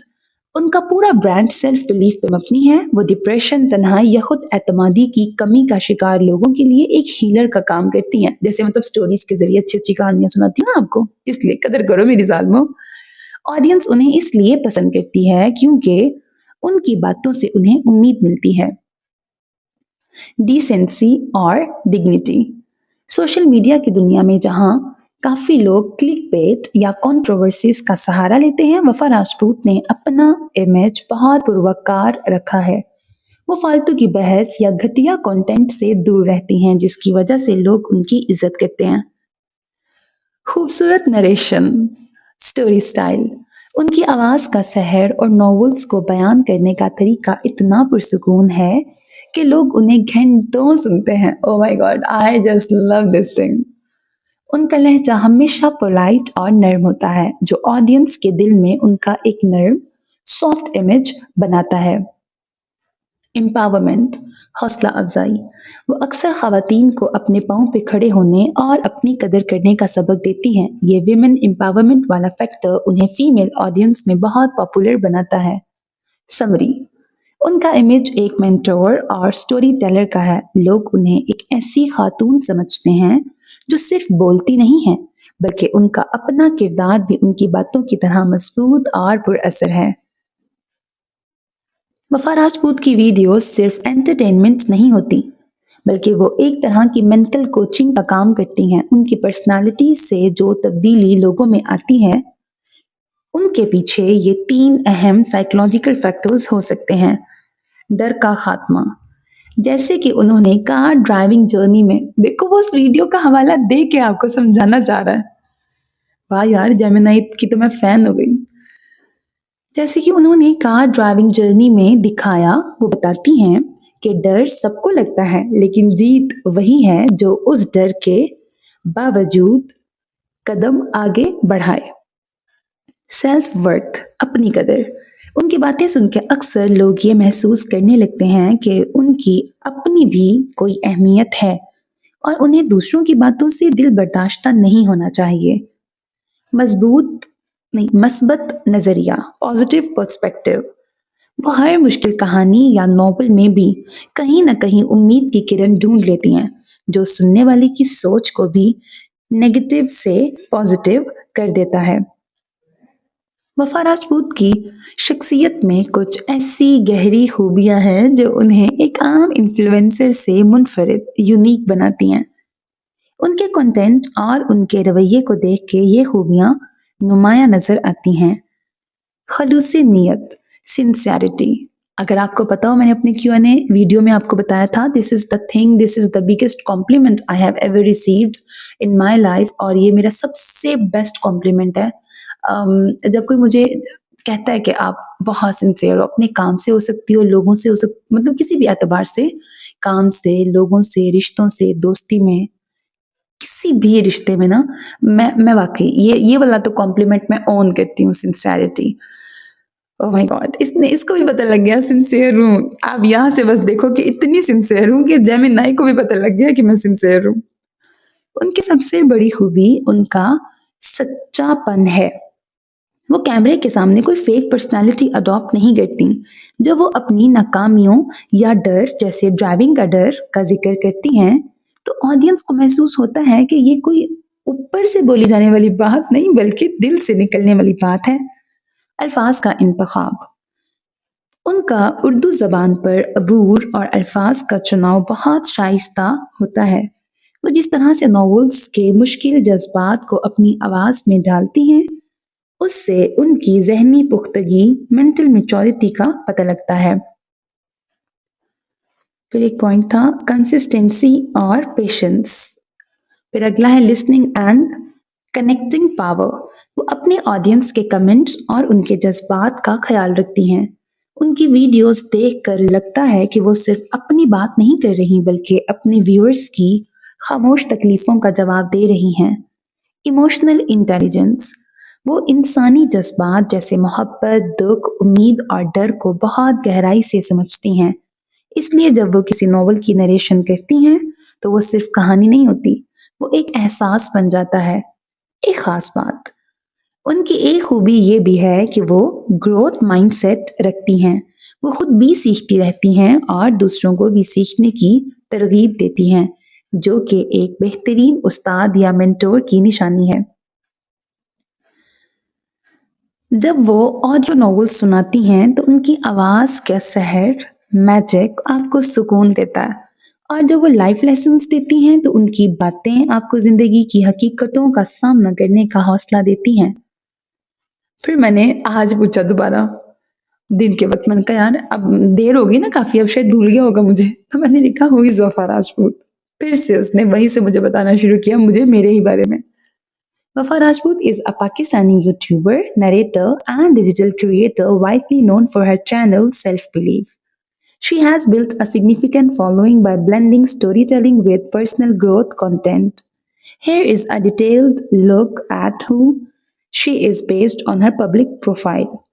उनका पूरा ब्रांड सेल्फ बिलीफ पे मबनी है। वो डिप्रेशन, तन्हाई या खुद एतमादी की कमी का शिकार लोगों के लिए एक हीलर का काम करती हैं। जैसे मतलब स्टोरीज के जरिए अच्छी अच्छी कहानियां सुनाती हूँ ना आपको, इसलिए कदर करो मेरी जालमो। ऑडियंस उन्हें इसलिए पसंद करती है क्योंकि उनकी बातों से उन्हें उम्मीद मिलती है। डिसेंसी और डिग्निटी, सोशल मीडिया की दुनिया में जहां काफी लोग क्लिक बेट या कंट्रोवर्सीज का सहारा लेते हैं, वफा राजपूत ने अपना इमेज बहुत पुरवकार रखा है। वो फालतू की बहस या घटिया कंटेंट से दूर रहती हैं, जिसकी वजह से लोग उनकी इज्जत करते हैं। खूबसूरत नरेशन, स्टोरी स्टाइल, उनकी आवाज़ का सहर और नॉवेल्स को बयान करने का तरीका इतना पुरसुकून है कि लोग उन्हें घंटों सुनते हैं। Oh my God! I just love this thing. उनका लहजा हमेशा पोलाइट और नर्म होता है, जो ऑडियंस के दिल में उनका एक नर्म, सॉफ्ट इमेज बनाता है। एम्पावरमेंट, हौसला अफजाई। वो अक्सर खवातीन को अपने पाँव पे खड़े होने और अपनी कदर करने का सबक देती हैं। ये विमेन एम्पावरमेंट वाला फैक्टर उन्हें फीमेल ऑडियंस में बहुत पॉपुलर बनाता है। समरी, उनका इमेज एक मेंटोर और स्टोरी टेलर का है। लोग उन्हें एक ऐसी खातून समझते हैं जो सिर्फ बोलती नहीं है, बल्कि उनका अपना किरदार भी उनकी बातों की तरह मजबूत और पुरअसर है। वफा राजपूत की वीडियो सिर्फ एंटरटेनमेंट नहीं होती, बल्कि वो एक तरह की मेंटल कोचिंग का काम करती हैं। उनकी पर्सनालिटी से जो तब्दीली लोगों में आती है, उनके पीछे ये 3 अहम साइकोलॉजिकल फैक्टर्स हो सकते हैं। डर का खात्मा, जैसे कि उन्होंने कार ड्राइविंग जर्नी में, देखो वो उस वीडियो का हवाला दे के आपको समझाना चाह रहा है। वाह यार, जेमिनी की तो मैं फैन हो गई। जैसे कि उन्होंने कार ड्राइविंग जर्नी में दिखाया, वो बताती हैं कि डर सबको लगता है, लेकिन जीत वही है जो उस डर के बावजूद कदम आगे बढ़ाए। सेल्फ वर्थ, अपनी कदर। उनकी बातें सुन के अक्सर लोग ये महसूस करने लगते हैं कि उनकी अपनी भी कोई अहमियत है और उन्हें दूसरों की बातों से दिल बर्दाश्त नहीं होना चाहिए। मजबूत नहीं, मस्बत नजरिया, पॉजिटिव पर्सपेक्टिव। वो हर मुश्किल कहानी या नॉवल में भी कहीं ना कहीं उम्मीद की किरण ढूंढ लेती हैं, जो सुनने वाले की सोच को भी नेगेटिव से पॉजिटिव कर देता है। वफा राजपूत की शख्सियत में कुछ ऐसी गहरी खूबियां हैं जो उन्हें एक आम इन्फ्लुएंसर से मुनफरिद, यूनिक बनाती हैं। उनके कंटेंट और उनके रवैये को देख के ये खूबियां नुमाया नजर आती हैं। खलूस नीयत, सिंसियरिटी। अगर आपको पता हो, मैंने अपने Q&A वीडियो में आपको बताया था, this is the thing, this is the biggest compliment I have ever received in my life, और ये मेरा सबसे बेस्ट कॉम्प्लीमेंट है। जब कोई मुझे कहता है कि आप बहुत सिंसियर हो, अपने काम से हो सकती हो, लोगों से हो मतलब किसी भी एतबार से, काम से, लोगों से, रिश्तों से, दोस्ती में, किसी भी रिश्ते में ना, मैं वाकई ये वाला तो कॉम्प्लीमेंट मैं ऑन करती हूँ, सिंसियरिटी। ओह माय गॉड, इसने इसको भी पता लग गया सिंसियर हूँ। आप यहाँ से बस देखो कि इतनी सिंसियर हूँ कि जेमिनी को भी पता लग गया कि मैं सिंसियर हूँ। उनकी सबसे बड़ी खूबी उनका सच्चापन है। वो कैमरे के सामने कोई फेक पर्सनालिटी अडॉप्ट नहीं करती। जब वो अपनी नाकामियों या डर, जैसे ड्राइविंग का डर का जिक्र करती हैं, तो ऑडियंस को महसूस होता है कि ये कोई ऊपर से बोली जाने वाली बात नहीं, बल्कि दिल से निकलने वाली बात है। अल्फाज का इंतखाब, उनका उर्दू ज़बान पर अबूर और अल्फाज का चुनाव बहुत शाइस्ता होता है। वो जिस तरह से नॉवेल्स के मुश्किल जज्बात को अपनी आवाज़ में डालती हैं, उससे उनकी ज़हनी पुख्तगी, मेंटल मैच्योरिटी का पता लगता है। फिर एक पॉइंट था कंसिस्टेंसी और पेशेंस। फिर अगला है लिसनिंग एंड कनेक्टिंग पावर। वो अपने ऑडियंस के कमेंट्स और उनके जज्बात का ख्याल रखती हैं। उनकी वीडियोस देखकर लगता है कि वो सिर्फ अपनी बात नहीं कर रही, बल्कि अपने व्यूअर्स की खामोश तकलीफों का जवाब दे रही हैं। इमोशनल इंटेलिजेंस, वो इंसानी जज्बात जैसे मोहब्बत, दुख, उम्मीद और डर को बहुत गहराई से समझती हैं। इसलिए जब वो किसी नॉवल की नरेशन करती हैं, तो वो सिर्फ कहानी नहीं होती, वो एक एहसास बन जाता है। एक खास बात, उनकी एक खूबी ये भी है कि वो ग्रोथ माइंडसेट रखती हैं। वो खुद भी सीखती रहती हैं और दूसरों को भी सीखने की तरगीब देती हैं, जो कि एक बेहतरीन उस्ताद या मेंटोर की निशानी है। जब वो ऑडियो नॉवेल सुनाती हैं, तो उनकी आवाज़ का सहर, मैजिक आपको सुकून देता है। और जब वो लाइफ लेसन्स देती हैं, तो उनकी बातें आपको ज़िंदगी की हकीकतों का सामना करने का हौसला देती हैं। फिर मैंने आज पूछा दोबारा, दिन के वक़्त, मैंने कहा यार अब देर हो गई ना काफ़ी, अब शायद भूल गया होगा मुझे, तो मैंने लिखा हू इज़ वफ़ा राजपूत। फिर से उसने वहीं से मुझे बताना शुरू किया, मुझे मेरे ही बारे में। Wafa Rajput is a Pakistani YouTuber, narrator, and digital creator widely known for her channel Self Belief. She has built a significant following by blending storytelling with personal growth content. Here is a detailed look at who she is based on her public profile.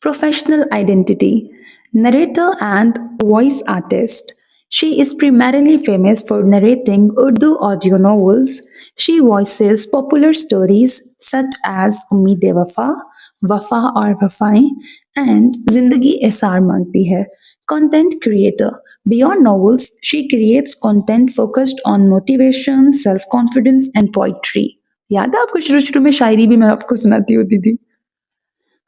Professional identity: narrator and voice artist. She is primarily famous for narrating Urdu audio novels. She voices popular stories such as Ummeed Wafa, Wafa और वफाएं and जिंदगी एसार मांगती है. Content creator. Beyond novels, she creates content focused on motivation, self-confidence and poetry. याद है आपको शुरू शुरू में शायरी भी मैं आपको सुनाती होती थी.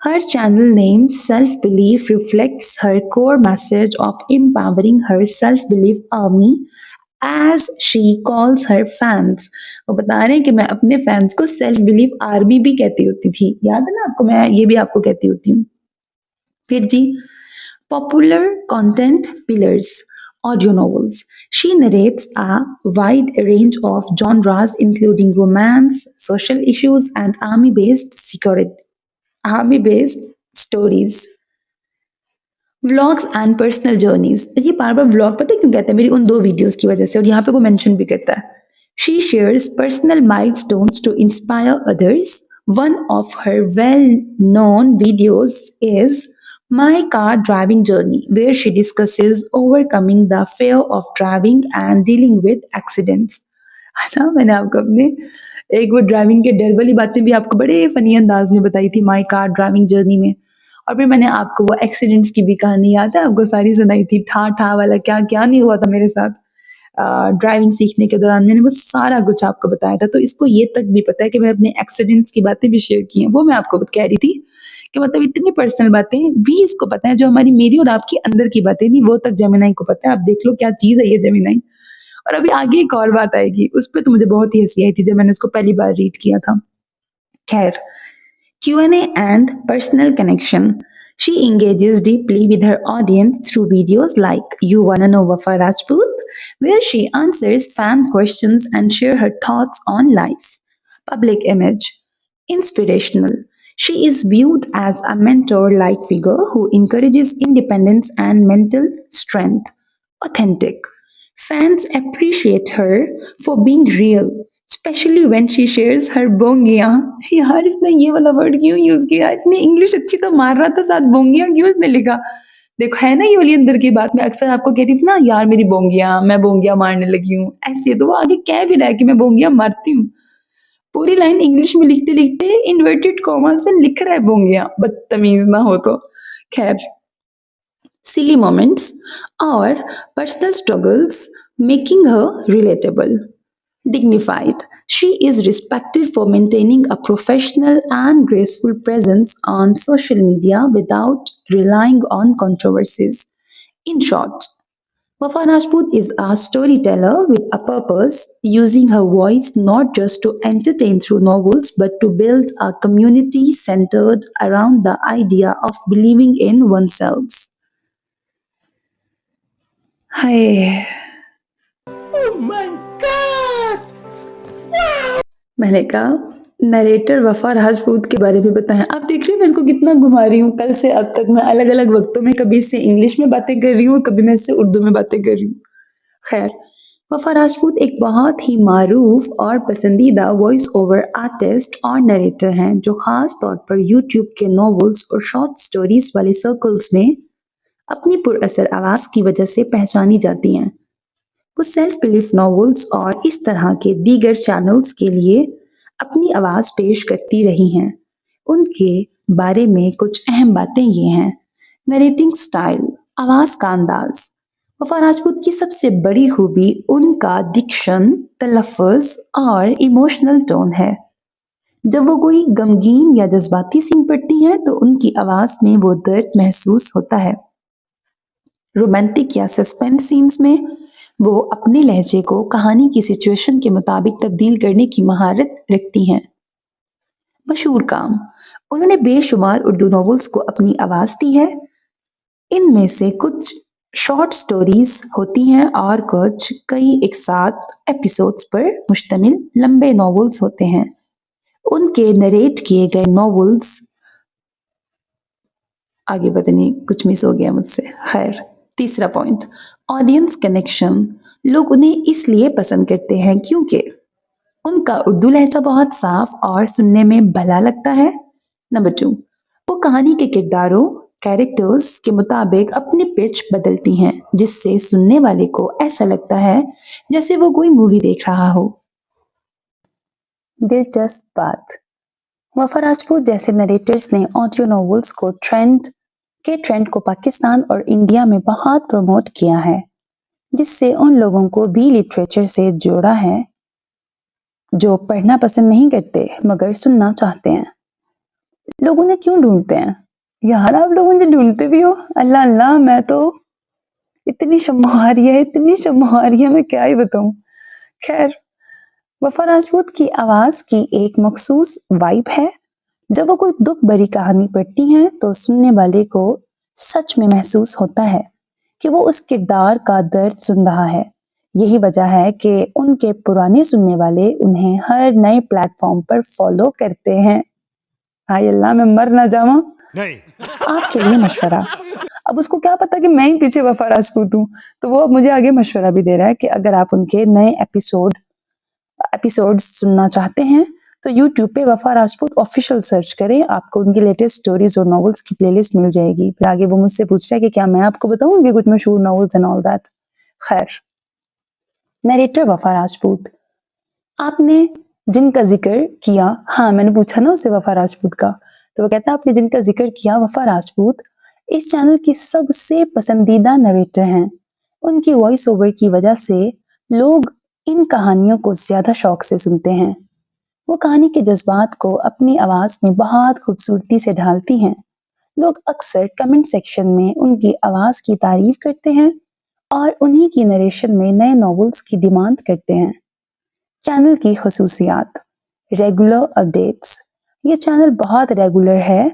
Her channel name Self Belief reflects her core message of empowering her self belief army as she calls her fans. वो बता रहे हैं कि मैं अपने फैंस को सेल्फ बिलीफ आर्मी भी कहती होती थी. याद है ना आपको? मैं ये भी आपको कहती होती हूँ. फिर जी, popular content pillars. Audio novels. She narrates a wide range of genres including romance, social issues, and army-based stories. Vlogs and personal journeys. ये बार बार व्लॉग पता है क्यों कहता है? मेरी उन दो वीडियोस की वजह से, और यहाँ पे वो मेंशन भी करता है. She shares personal milestones to inspire others. One of her well known videos is My Car Driving Journey, where she discusses overcoming the fear of driving and dealing with accidents. है ना? मैंने आपको अपने एक वो ड्राइविंग के डर वाली बातें भी आपको बड़े फनी अंदाज में बताई थी माई कार ड्राइविंग जर्नी में. और फिर मैंने आपको वो एक्सीडेंट्स की भी कहानी याद है आपको? सारी सुनाई थी, ठा ठा वाला क्या क्या नहीं हुआ था मेरे साथ ड्राइविंग सीखने के दौरान. मैंने वो सारा कुछ आपको बताया था. तो इसको ये तक भी पता है कि मैं अपने एक्सीडेंट्स की बातें भी शेयर की हैं. वो मैं आपको कह रही थी कि मतलब इतनी पर्सनल बातें भी इसको पता है, जो हमारी मेरी और आपकी अंदर की बातें नहीं, वो तक जेमिनाई को पता है. आप देख लो क्या चीज है ये जेमिनाई. और अभी आगे एक और बात आएगी, उस पर तो मुझे बहुत ही हंसी आई थी जब मैंने उसको पहली बार रीड किया था. खैर, Q&A and personal connection. She engages deeply with her audience through videos like You Wanna Know Wafa Rajput, where she answers fan questions and share her thoughts on life. Public image. Inspirational. She is viewed as a mentor-like figure who encourages independence and mental strength. Authentic. Fans appreciate her for being real, especially when she shares her बोंगियाँ. यार इसने ये वाला वर्ड क्यों यूज किया? इतनी इंग्लिश अच्छी तो मार रहा था, साथ बोंगियाँ क्यों इसने लिखा? देखो है ना ये वाली अंदर की बात. मैं अक्सर आपको कहती थी ना, यार मेरी बोंगियाँ, मैं बोंगियाँ मारने लगी हूँ. ऐसे तो वो आगे कह भी रहा है कि मैं बोंगियाँ मारती हूँ. पूरी लाइन इंग्लिश में लिखते लिखते इन्वर्टेड कॉमास में लिख रहा है बोंगियाँ. बदतमीज ना हो तो. खैर, silly moments or personal struggles making her relatable. Dignified. She is respected for maintaining a professional and graceful presence on social media without relying on controversies. In short, Wafa Rajput is a storyteller with a purpose, using her voice not just to entertain through novels but to build a community centered around the idea of believing in oneself. हाय, मैंने कहा नरेटर वफा राजपूत के बारे में बताएं. आप देख रहे हैं मैं इसको कितना घुमा रही हूँ. कल से अब तक मैं अलग अलग वक्तों में कभी इससे इंग्लिश में बातें कर रही हूँ और कभी मैं इससे उर्दू में बातें कर रही हूँ. खैर, वफा राजपूत एक बहुत ही मारूफ और पसंदीदा वॉइस ओवर आर्टिस्ट और नरेटर हैं, जो खास तौर पर यूट्यूब के नॉवेल्स और शॉर्ट स्टोरीज वाले सर्कल्स में अपनी पुरअसर आवाज की वजह से पहचानी जाती हैं. वो सेल्फ बिलीफ नॉवेल्स और इस तरह के दीगर चैनल्स के लिए अपनी आवाज पेश करती रही हैं. उनके बारे में कुछ अहम बातें ये हैं. नरेटिंग स्टाइल, आवाज का अंदाज. वफा राजपूत की सबसे बड़ी खूबी उनका डिक्शन, तलफ़्फ़ुज़ और इमोशनल टोन है. जब वो कोई गमगीन या जज्बाती सीन पढ़ती हैं तो उनकी आवाज में वो दर्द महसूस होता है. रोमांटिक या सस्पेंस सीन्स में वो अपने लहजे को कहानी की सिचुएशन के मुताबिक तब्दील करने की महारत रखती हैं. मशहूर काम, उन्होंने बेशुमार उर्दू नॉवेल्स को अपनी आवाज दी है. इनमें से कुछ शॉर्ट स्टोरीज होती हैं और कुछ कई एक साथ एपिसोड्स पर मुश्तमिल लंबे नॉवेल्स होते हैं। उनके नरेट किए गए नॉवेल्स आगे पता नहीं कुछ मिस हो गया मुझसे। खैर, तीसरा पॉइंट, ऑडियंस कनेक्शन। लोग उन्हें इसलिए पसंद करते हैं क्योंकि उनका उर्दू लहजा बहुत साफ और सुनने में भला लगता है। नंबर 2, वो कहानी के किरदारों कैरेक्टर्स के मुताबिक अपनी पिच बदलती हैं जिससे सुनने वाले को ऐसा लगता है जैसे वो कोई मूवी देख रहा हो। दिलचस्प बात, वफा राजपूत जैसे नरेटर्स ने ऑडियो नॉवेल्स को ट्रेंड को पाकिस्तान और इंडिया में बहुत प्रमोट किया है, जिससे उन लोगों को भी लिटरेचर से जोड़ा है जो पढ़ना पसंद नहीं करते मगर सुनना चाहते हैं। लोग उन्हें क्यों ढूंढते हैं? यार आप लोग मुझे ढूंढते भी हो? अल्लाह अल्लाह, मैं तो इतनी शम्मारी है, मैं क्या ही बताऊं। खैर, वफा राजपूत की आवाज की एक मखसूस वाइब है। जब वो कोई दुख भरी कहानी पढ़ती हैं तो सुनने वाले को सच में महसूस होता है कि वो उस किरदार का दर्द सुन रहा है। यही वजह है कि उनके पुराने सुनने वाले उन्हें हर नए प्लेटफॉर्म पर फॉलो करते हैं। हाय अल्लाह, मैं मर ना जाऊं। नहीं। आपके लिए मशवरा, अब उसको क्या पता कि मैं ही पीछे वफा राजपूत हूँ, तो वो मुझे आगे मशवरा भी दे रहा है कि अगर आप उनके नए एपिसोड सुनना चाहते हैं तो यूट्यूब पे वफा राजपूत ऑफिशियल सर्च करें, आपको उनकी लेटेस्ट स्टोरीज और नॉवेल्स की प्लेलिस्ट मिल जाएगी। फिर आगे वो मुझसे पूछ रहा है कि क्या मैं आपको बताऊं उनके कुछ मशहूर नॉवेल्स एंड ऑल दैट। खैर, नरेटर वफा राजपूत, आपने जिनका जिक्र किया, हाँ मैंने पूछा ना उससे वफा राजपूत का, तो वो कहता है आपने जिनका जिक्र किया वफा राजपूत इस चैनल की सबसे पसंदीदा नरेटर हैं। उनकी वॉइस ओवर की वजह से लोग इन कहानियों को ज्यादा शौक से सुनते हैं। वो कहानी के जज्बात को अपनी आवाज में बहुत खूबसूरती से ढालती हैं। लोग अक्सर कमेंट सेक्शन में उनकी आवाज की तारीफ करते हैं और उन्हीं की नरेशन में नए नॉवेल्स की डिमांड करते हैं। चैनल की खसूसियात, रेगुलर अपडेट्स, ये चैनल बहुत रेगुलर है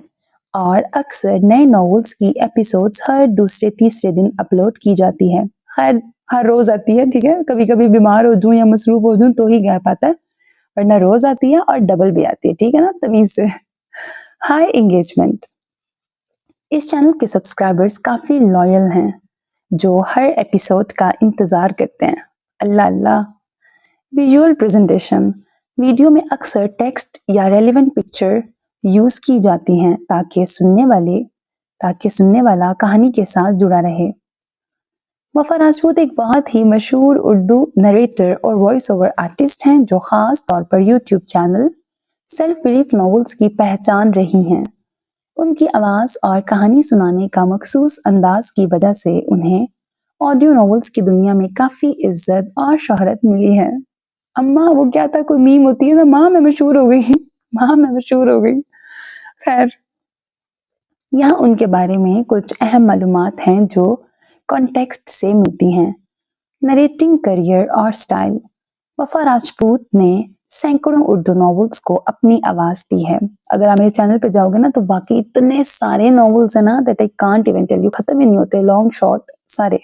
और अक्सर नए नॉवेल्स की एपिसोड्स हर दूसरे तीसरे दिन अपलोड की जाती है। खैर, हर रोज आती है, ठीक है, कभी कभी बीमार हो जाऊं या मसरूफ हो जाऊं तो ही गैप आता है, वरना रोज आती है और डबल भी आती है, ठीक है ना, तमीज से। हाई एंगेजमेंट, इस चैनल के सब्सक्राइबर्स काफी लॉयल हैं जो हर एपिसोड का इंतजार करते हैं। अल्लाह अल्लाह। विजुअल प्रेजेंटेशन, वीडियो में अक्सर टेक्स्ट या रेलेवेंट पिक्चर यूज की जाती हैं ताकि सुनने वाला कहानी के साथ जुड़ा रहे। वफा राजपूत एक बहुत ही मशहूर उर्दू नरेटर और वॉइस ओवर आर्टिस्ट हैं जो खास तौर पर YouTube channel self belief novels की पहचान रही हैं। उनकी आवाज और कहानी सुनाने का मखसूस अंदाज की वजह से उन्हें ऑडियो नॉवेल्स की दुनिया में काफी इज्जत और शोहरत मिली है। अम्मा वो क्या था, कोई मीम होती है ना, माँ मैं मशहूर हो गई, माँ मैं मशहूर हो गई। खैर, यहाँ उनके बारे में कुछ अहम मालूमात हैं जो कॉन्टेक्स्ट से मिलती हैं। नरेटिंग करियर और स्टाइल, वफा राजपूत ने सैकड़ों उर्दू नॉवेल्स को अपनी आवाज दी है। अगर आप मेरे चैनल पे जाओगे ना तो वाकई इतने सारे नॉवेल्स है ना that I can't even tell you, खत्म ही नहीं होते, लॉन्ग शॉर्ट सारे।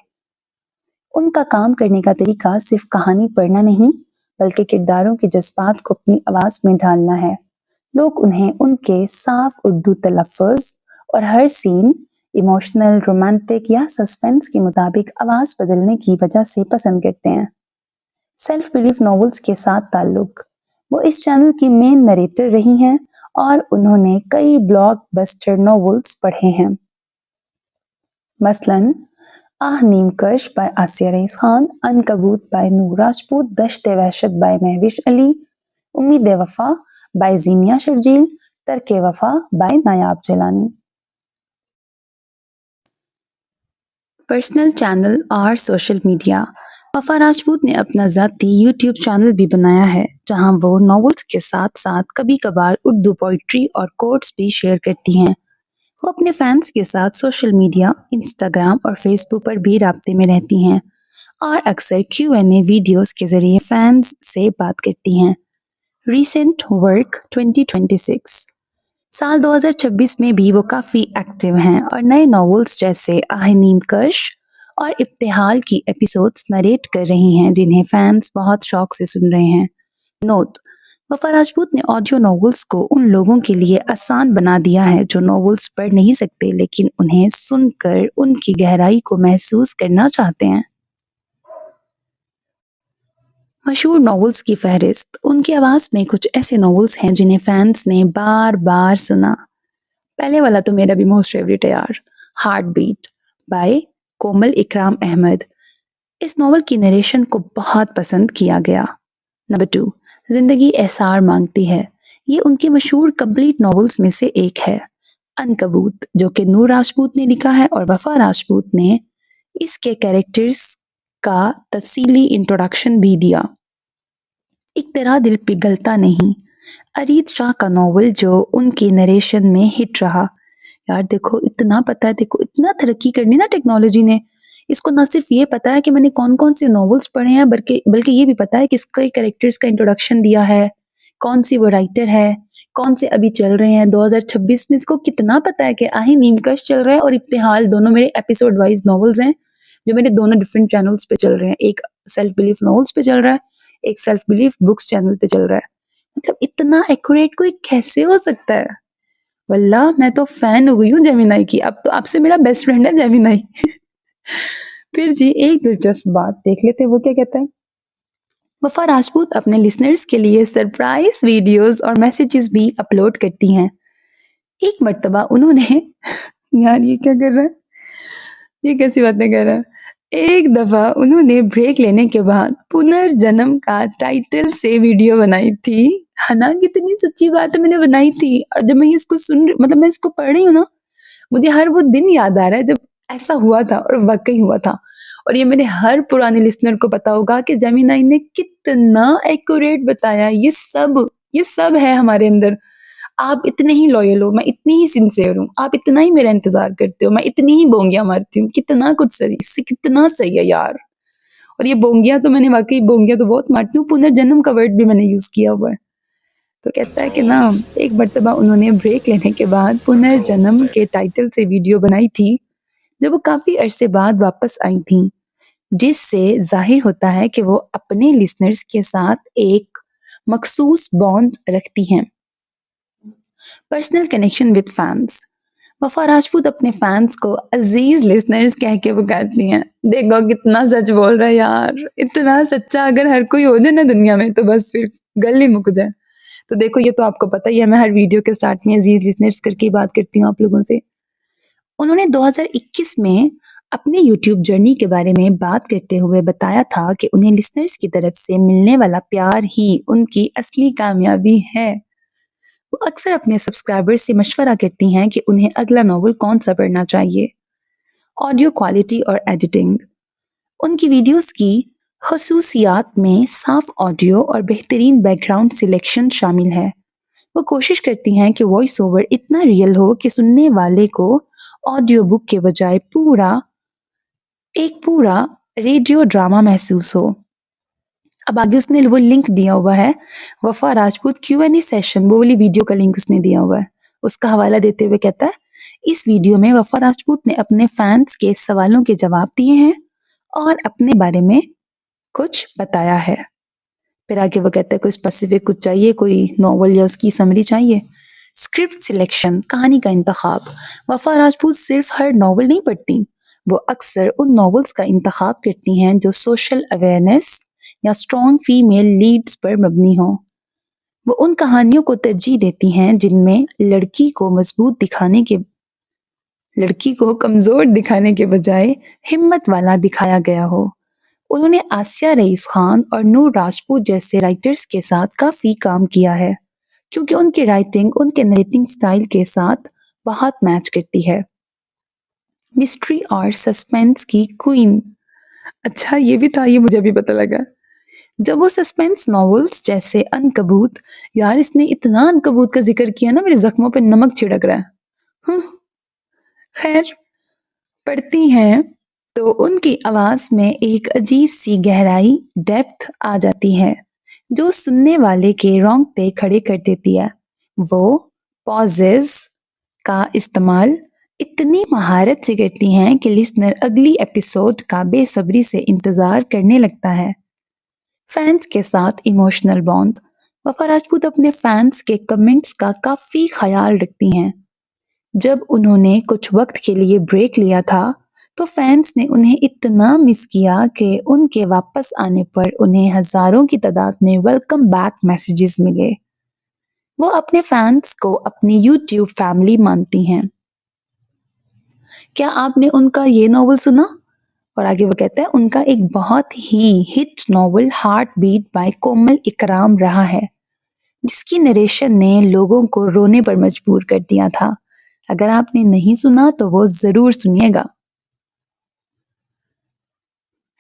उनका काम करने का तरीका सिर्फ कहानी पढ़ना नहीं बल्कि किरदारों के जज्बात को अपनी आवाज में ढालना है। लोग उन्हें उनके साफ उर्दू तलफ़्फ़ुज़ और हर सीन इमोशनल, रोमांटिक या सस्पेंस के मुताबिक आवाज बदलने की वजह से पसंद करते हैं। सेल्फ बिलीफ नॉवेल्स के साथ ताल्लुक, वो इस चैनल की मेन नरेटर रही हैं और उन्होंने कई ब्लॉकबस्टर नॉवेल्स पढ़े हैं। मसलन आह नीमकश बाय आसिया रईस खान, अनकबूत बाय नूर राजपूत, दश्त-ए वहशत बाय महविश अली, उम्मीद वफा बाय जीनिया शर्जील, तर्क वफा बाय नायाब जलानी। पर्सनल चैनल और सोशल मीडिया, वफा राजपूत ने अपना ज़ाती यूट्यूब चैनल भी बनाया है जहां वो नॉवेल्स के साथ साथ कभी कभार उर्दू पोइट्री और कोट्स भी शेयर करती हैं। वो अपने फैंस के साथ सोशल मीडिया, इंस्टाग्राम और फेसबुक पर भी राब्ते में रहती हैं और अक्सर Q&A वीडियोस के जरिए फैंस से बात करती हैं। रिसेंट वर्क 2026, साल 2026 में भी वो काफ़ी एक्टिव हैं और नए नॉवेल्स जैसे आह नीमकश और इब्तिहाल की एपिसोड्स नरेट कर रही हैं जिन्हें फैंस बहुत शौक से सुन रहे हैं। नोट: वफा राजपूत ने ऑडियो नॉवेल्स को उन लोगों के लिए आसान बना दिया है जो नॉवेल्स पढ़ नहीं सकते लेकिन उन्हें सुनकर उनकी गहराई को महसूस करना चाहते हैं। मशहूर नॉवेल्स की फहरिस्त: उनकी आवाज में कुछ ऐसे नॉवेल्स हैं जिन्हें फैंस ने बार बार सुना। पहले वाला तो मेरा भी मोस्ट फेवरेट है यार, हार्ट बीट बाय कोमल इकराम अहमद। इस नॉवल की नरेशन को बहुत पसंद किया गया। नंबर 2, जिंदगी एहसार मांगती है। ये उनके मशहूर कंप्लीट नॉवेल्स में से एक है। अनकबूत, जो कि नूर राजपूत ने लिखा है और वफा राजपूत ने इसके कैरेक्टर्स का तफसीली इंट्रोडक्शन भी दिया। एक तरह दिल पिघलता नहीं, अरीज शाह का नॉवल जो उनकी नरेशन में हिट रहा। यार देखो, इतना पता है, देखो इतना तरक्की करनी ना टेक्नोलॉजी ने। इसको ना सिर्फ ये पता है कि मैंने कौन कौन से नॉवेल्स पढ़े हैं, बल्कि बल्कि ये भी पता है कि इसके कैरेक्टर्स का इंट्रोडक्शन दिया है, कौन सी वो राइटर है, कौन से अभी चल रहे हैं 2026 में। इसको कितना पता है कि आही नीमकश चल रहा है और इब्तिहाल, दोनों मेरे एपिसोड वाइज नॉवेल्स हैं जो मेरे दोनों डिफरेंट चैनल्स पे चल रहे हैं। एक सेल्फ बिलीफ नॉवेल्स पे चल रहा है, एक सेल्फ बिलीफ बुक्स चैनल पे चल रहा है। मतलब इतना एक्यूरेट कोई कैसे हो सकता है? वल्लाह मैं तो फैन हो गई हूँ जेमिनाई की। अब तो आपसे मेरा बेस्ट फ्रेंड है जेमिनाई। फिर जी एक दिलचस्प बात देख लेते हैं, वो क्या कहता है। वफा राजपूत अपने लिसनर्स के लिए सरप्राइज वीडियोस और मैसेजेस भी अपलोड करती हैं। एक मर्तबा उन्होंने यार ये क्या कर रहा है, ये कैसी बातें कर रहा है। एक दफा उन्होंने ब्रेक लेने के बाद पुनर्जन्म का टाइटल से वीडियो बनाई थी। हालांकि कितनी सच्ची बात है, मैंने बनाई थी। और जब मैं इसको मतलब मैं इसको पढ़ रही हूँ ना, मुझे हर वो दिन याद आ रहा है जब ऐसा हुआ था और वाकई हुआ था। और ये मेरे हर पुराने लिसनर को पता होगा कि जेमिनाई ने कितना एक्यूरेट बताया। ये सब है हमारे अंदर। आप इतने ही लॉयल हो, मैं इतनी ही सिंसियर हूँ, आप इतना ही मेरा इंतजार करते हो, मैं इतनी ही बोंगियां मारती हूँ। कितना कुछ सही, कितना सही है यार। और ये बोंगियां तो मैंने वाकई बोंगियां तो बहुत मारती हूँ, पुनर्जन्म का वर्ड भी मैंने यूज किया हुआ है। तो कहता है कि ना, एक मर्तबा उन्होंने ब्रेक लेने के बाद पुनर्जन्म के टाइटल से वीडियो बनाई थी जब वो काफी अरसे बाद वापस आई थी, जिससे जाहिर होता है कि वो अपने लिसनर्स के साथ एक मखसूस बॉन्ड रखती हैं। पर्सनल कनेक्शन विद फैंस: वफा राजपूत अपने फैंस को अजीज लिसनर्स कह के पुकारती हैं। देखो कितना सच बोल रहा है यार, इतना सच्चा अगर हर कोई हो जाए ना दुनिया में तो बस फिर गल ही मुक जाए। तो देखो, ये तो आपको पता ही है, मैं हर वीडियो के स्टार्ट में अजीज लिसनर्स करके ही बात करती हूँ आप लोगों से। उन्होंने 2021 में अपने यूट्यूब जर्नी के बारे में बात करते हुए बताया था कि उन्हें लिसनर्स की तरफ से मिलने वाला प्यार ही उनकी असली कामयाबी है। वो अक्सर अपने सब्सक्राइबर्स से मशवरा करती हैं कि उन्हें अगला नॉवल कौन सा पढ़ना चाहिए। ऑडियो क्वालिटी और एडिटिंग: उनकी वीडियोस की खसूसियात में साफ ऑडियो और बेहतरीन बैकग्राउंड सिलेक्शन शामिल है। वो कोशिश करती हैं कि वॉइस ओवर इतना रियल हो कि सुनने वाले को ऑडियो बुक के बजाय पूरा रेडियो ड्रामा महसूस हो। अब आगे उसने वो लिंक दिया हुआ है, वफा राजपूत Q&A सेशन, वो वाली वीडियो का लिंक उसने दिया हुआ है। उसका हवाला देते हुए कहता है, इस वीडियो में वफा राजपूत ने अपने फैंस के सवालों के जवाब दिए हैं और अपने बारे में कुछ बताया है। फिर आगे वो कहता है कोई स्पेसिफिक कुछ चाहिए, कोई नॉवल या उसकी समरी चाहिए। स्क्रिप्ट सिलेक्शन, कहानी का इंतखाब: वफा राजपूत सिर्फ हर नॉवल नहीं पढ़ती, वो अक्सर उन नॉवेल्स का इंतखाब करती हैं जो सोशल अवेयरनेस या स्ट्रॉन्ग फीमेल लीड्स पर मबनी हो। वो उन कहानियों को तरजीह देती हैं जिनमें लड़की को कमजोर दिखाने के बजाय हिम्मत वाला दिखाया गया हो। उन्होंने आसिया रईस खान और नूर राजपूत जैसे राइटर्स के साथ काफी काम किया है क्योंकि उनकी राइटिंग उनके नरेटिंग स्टाइल के साथ बहुत मैच करती है। मिस्ट्री और सस्पेंस की क्वीन: अच्छा ये भी था, ये मुझे अभी पता लगा। जब वो सस्पेंस नॉवेल्स जैसे अनकबूत, यार इसने इतना अनकबूत का जिक्र किया ना, मेरे जख्मों पे नमक छिड़क रहा है। खैर, पढ़ती हैं तो उनकी आवाज में एक अजीब सी गहराई, डेप्थ आ जाती है जो सुनने वाले के रोंगटे खड़े कर देती है। वो पॉजेस का इस्तेमाल इतनी महारत से करती हैं कि लिसनर अगली एपिसोड का बेसब्री से इंतजार करने लगता है। फैंस के साथ इमोशनल बॉन्ड। वफा राजपूत अपने फैंस के कमेंट्स का काफी ख्याल रखती हैं। जब उन्होंने कुछ वक्त के लिए ब्रेक लिया था, तो फैंस ने उन्हें इतना मिस किया कि उनके वापस आने पर उन्हें हजारों की तादाद में वेलकम बैक मैसेजेस मिले। वो अपने फैंस को अपनी यूट्यूब फैमिली मानती हैं। क्या आपने उनका ये नॉवल सुना? और आगे वो कहता है उनका एक बहुत ही hit novel heartbeat by Komal Ikram रहा है, जिसकी नरेशन ने लोगों को रोने पर मजबूर कर दिया था। अगर आपने नहीं सुना तो वो जरूर सुनिएगा।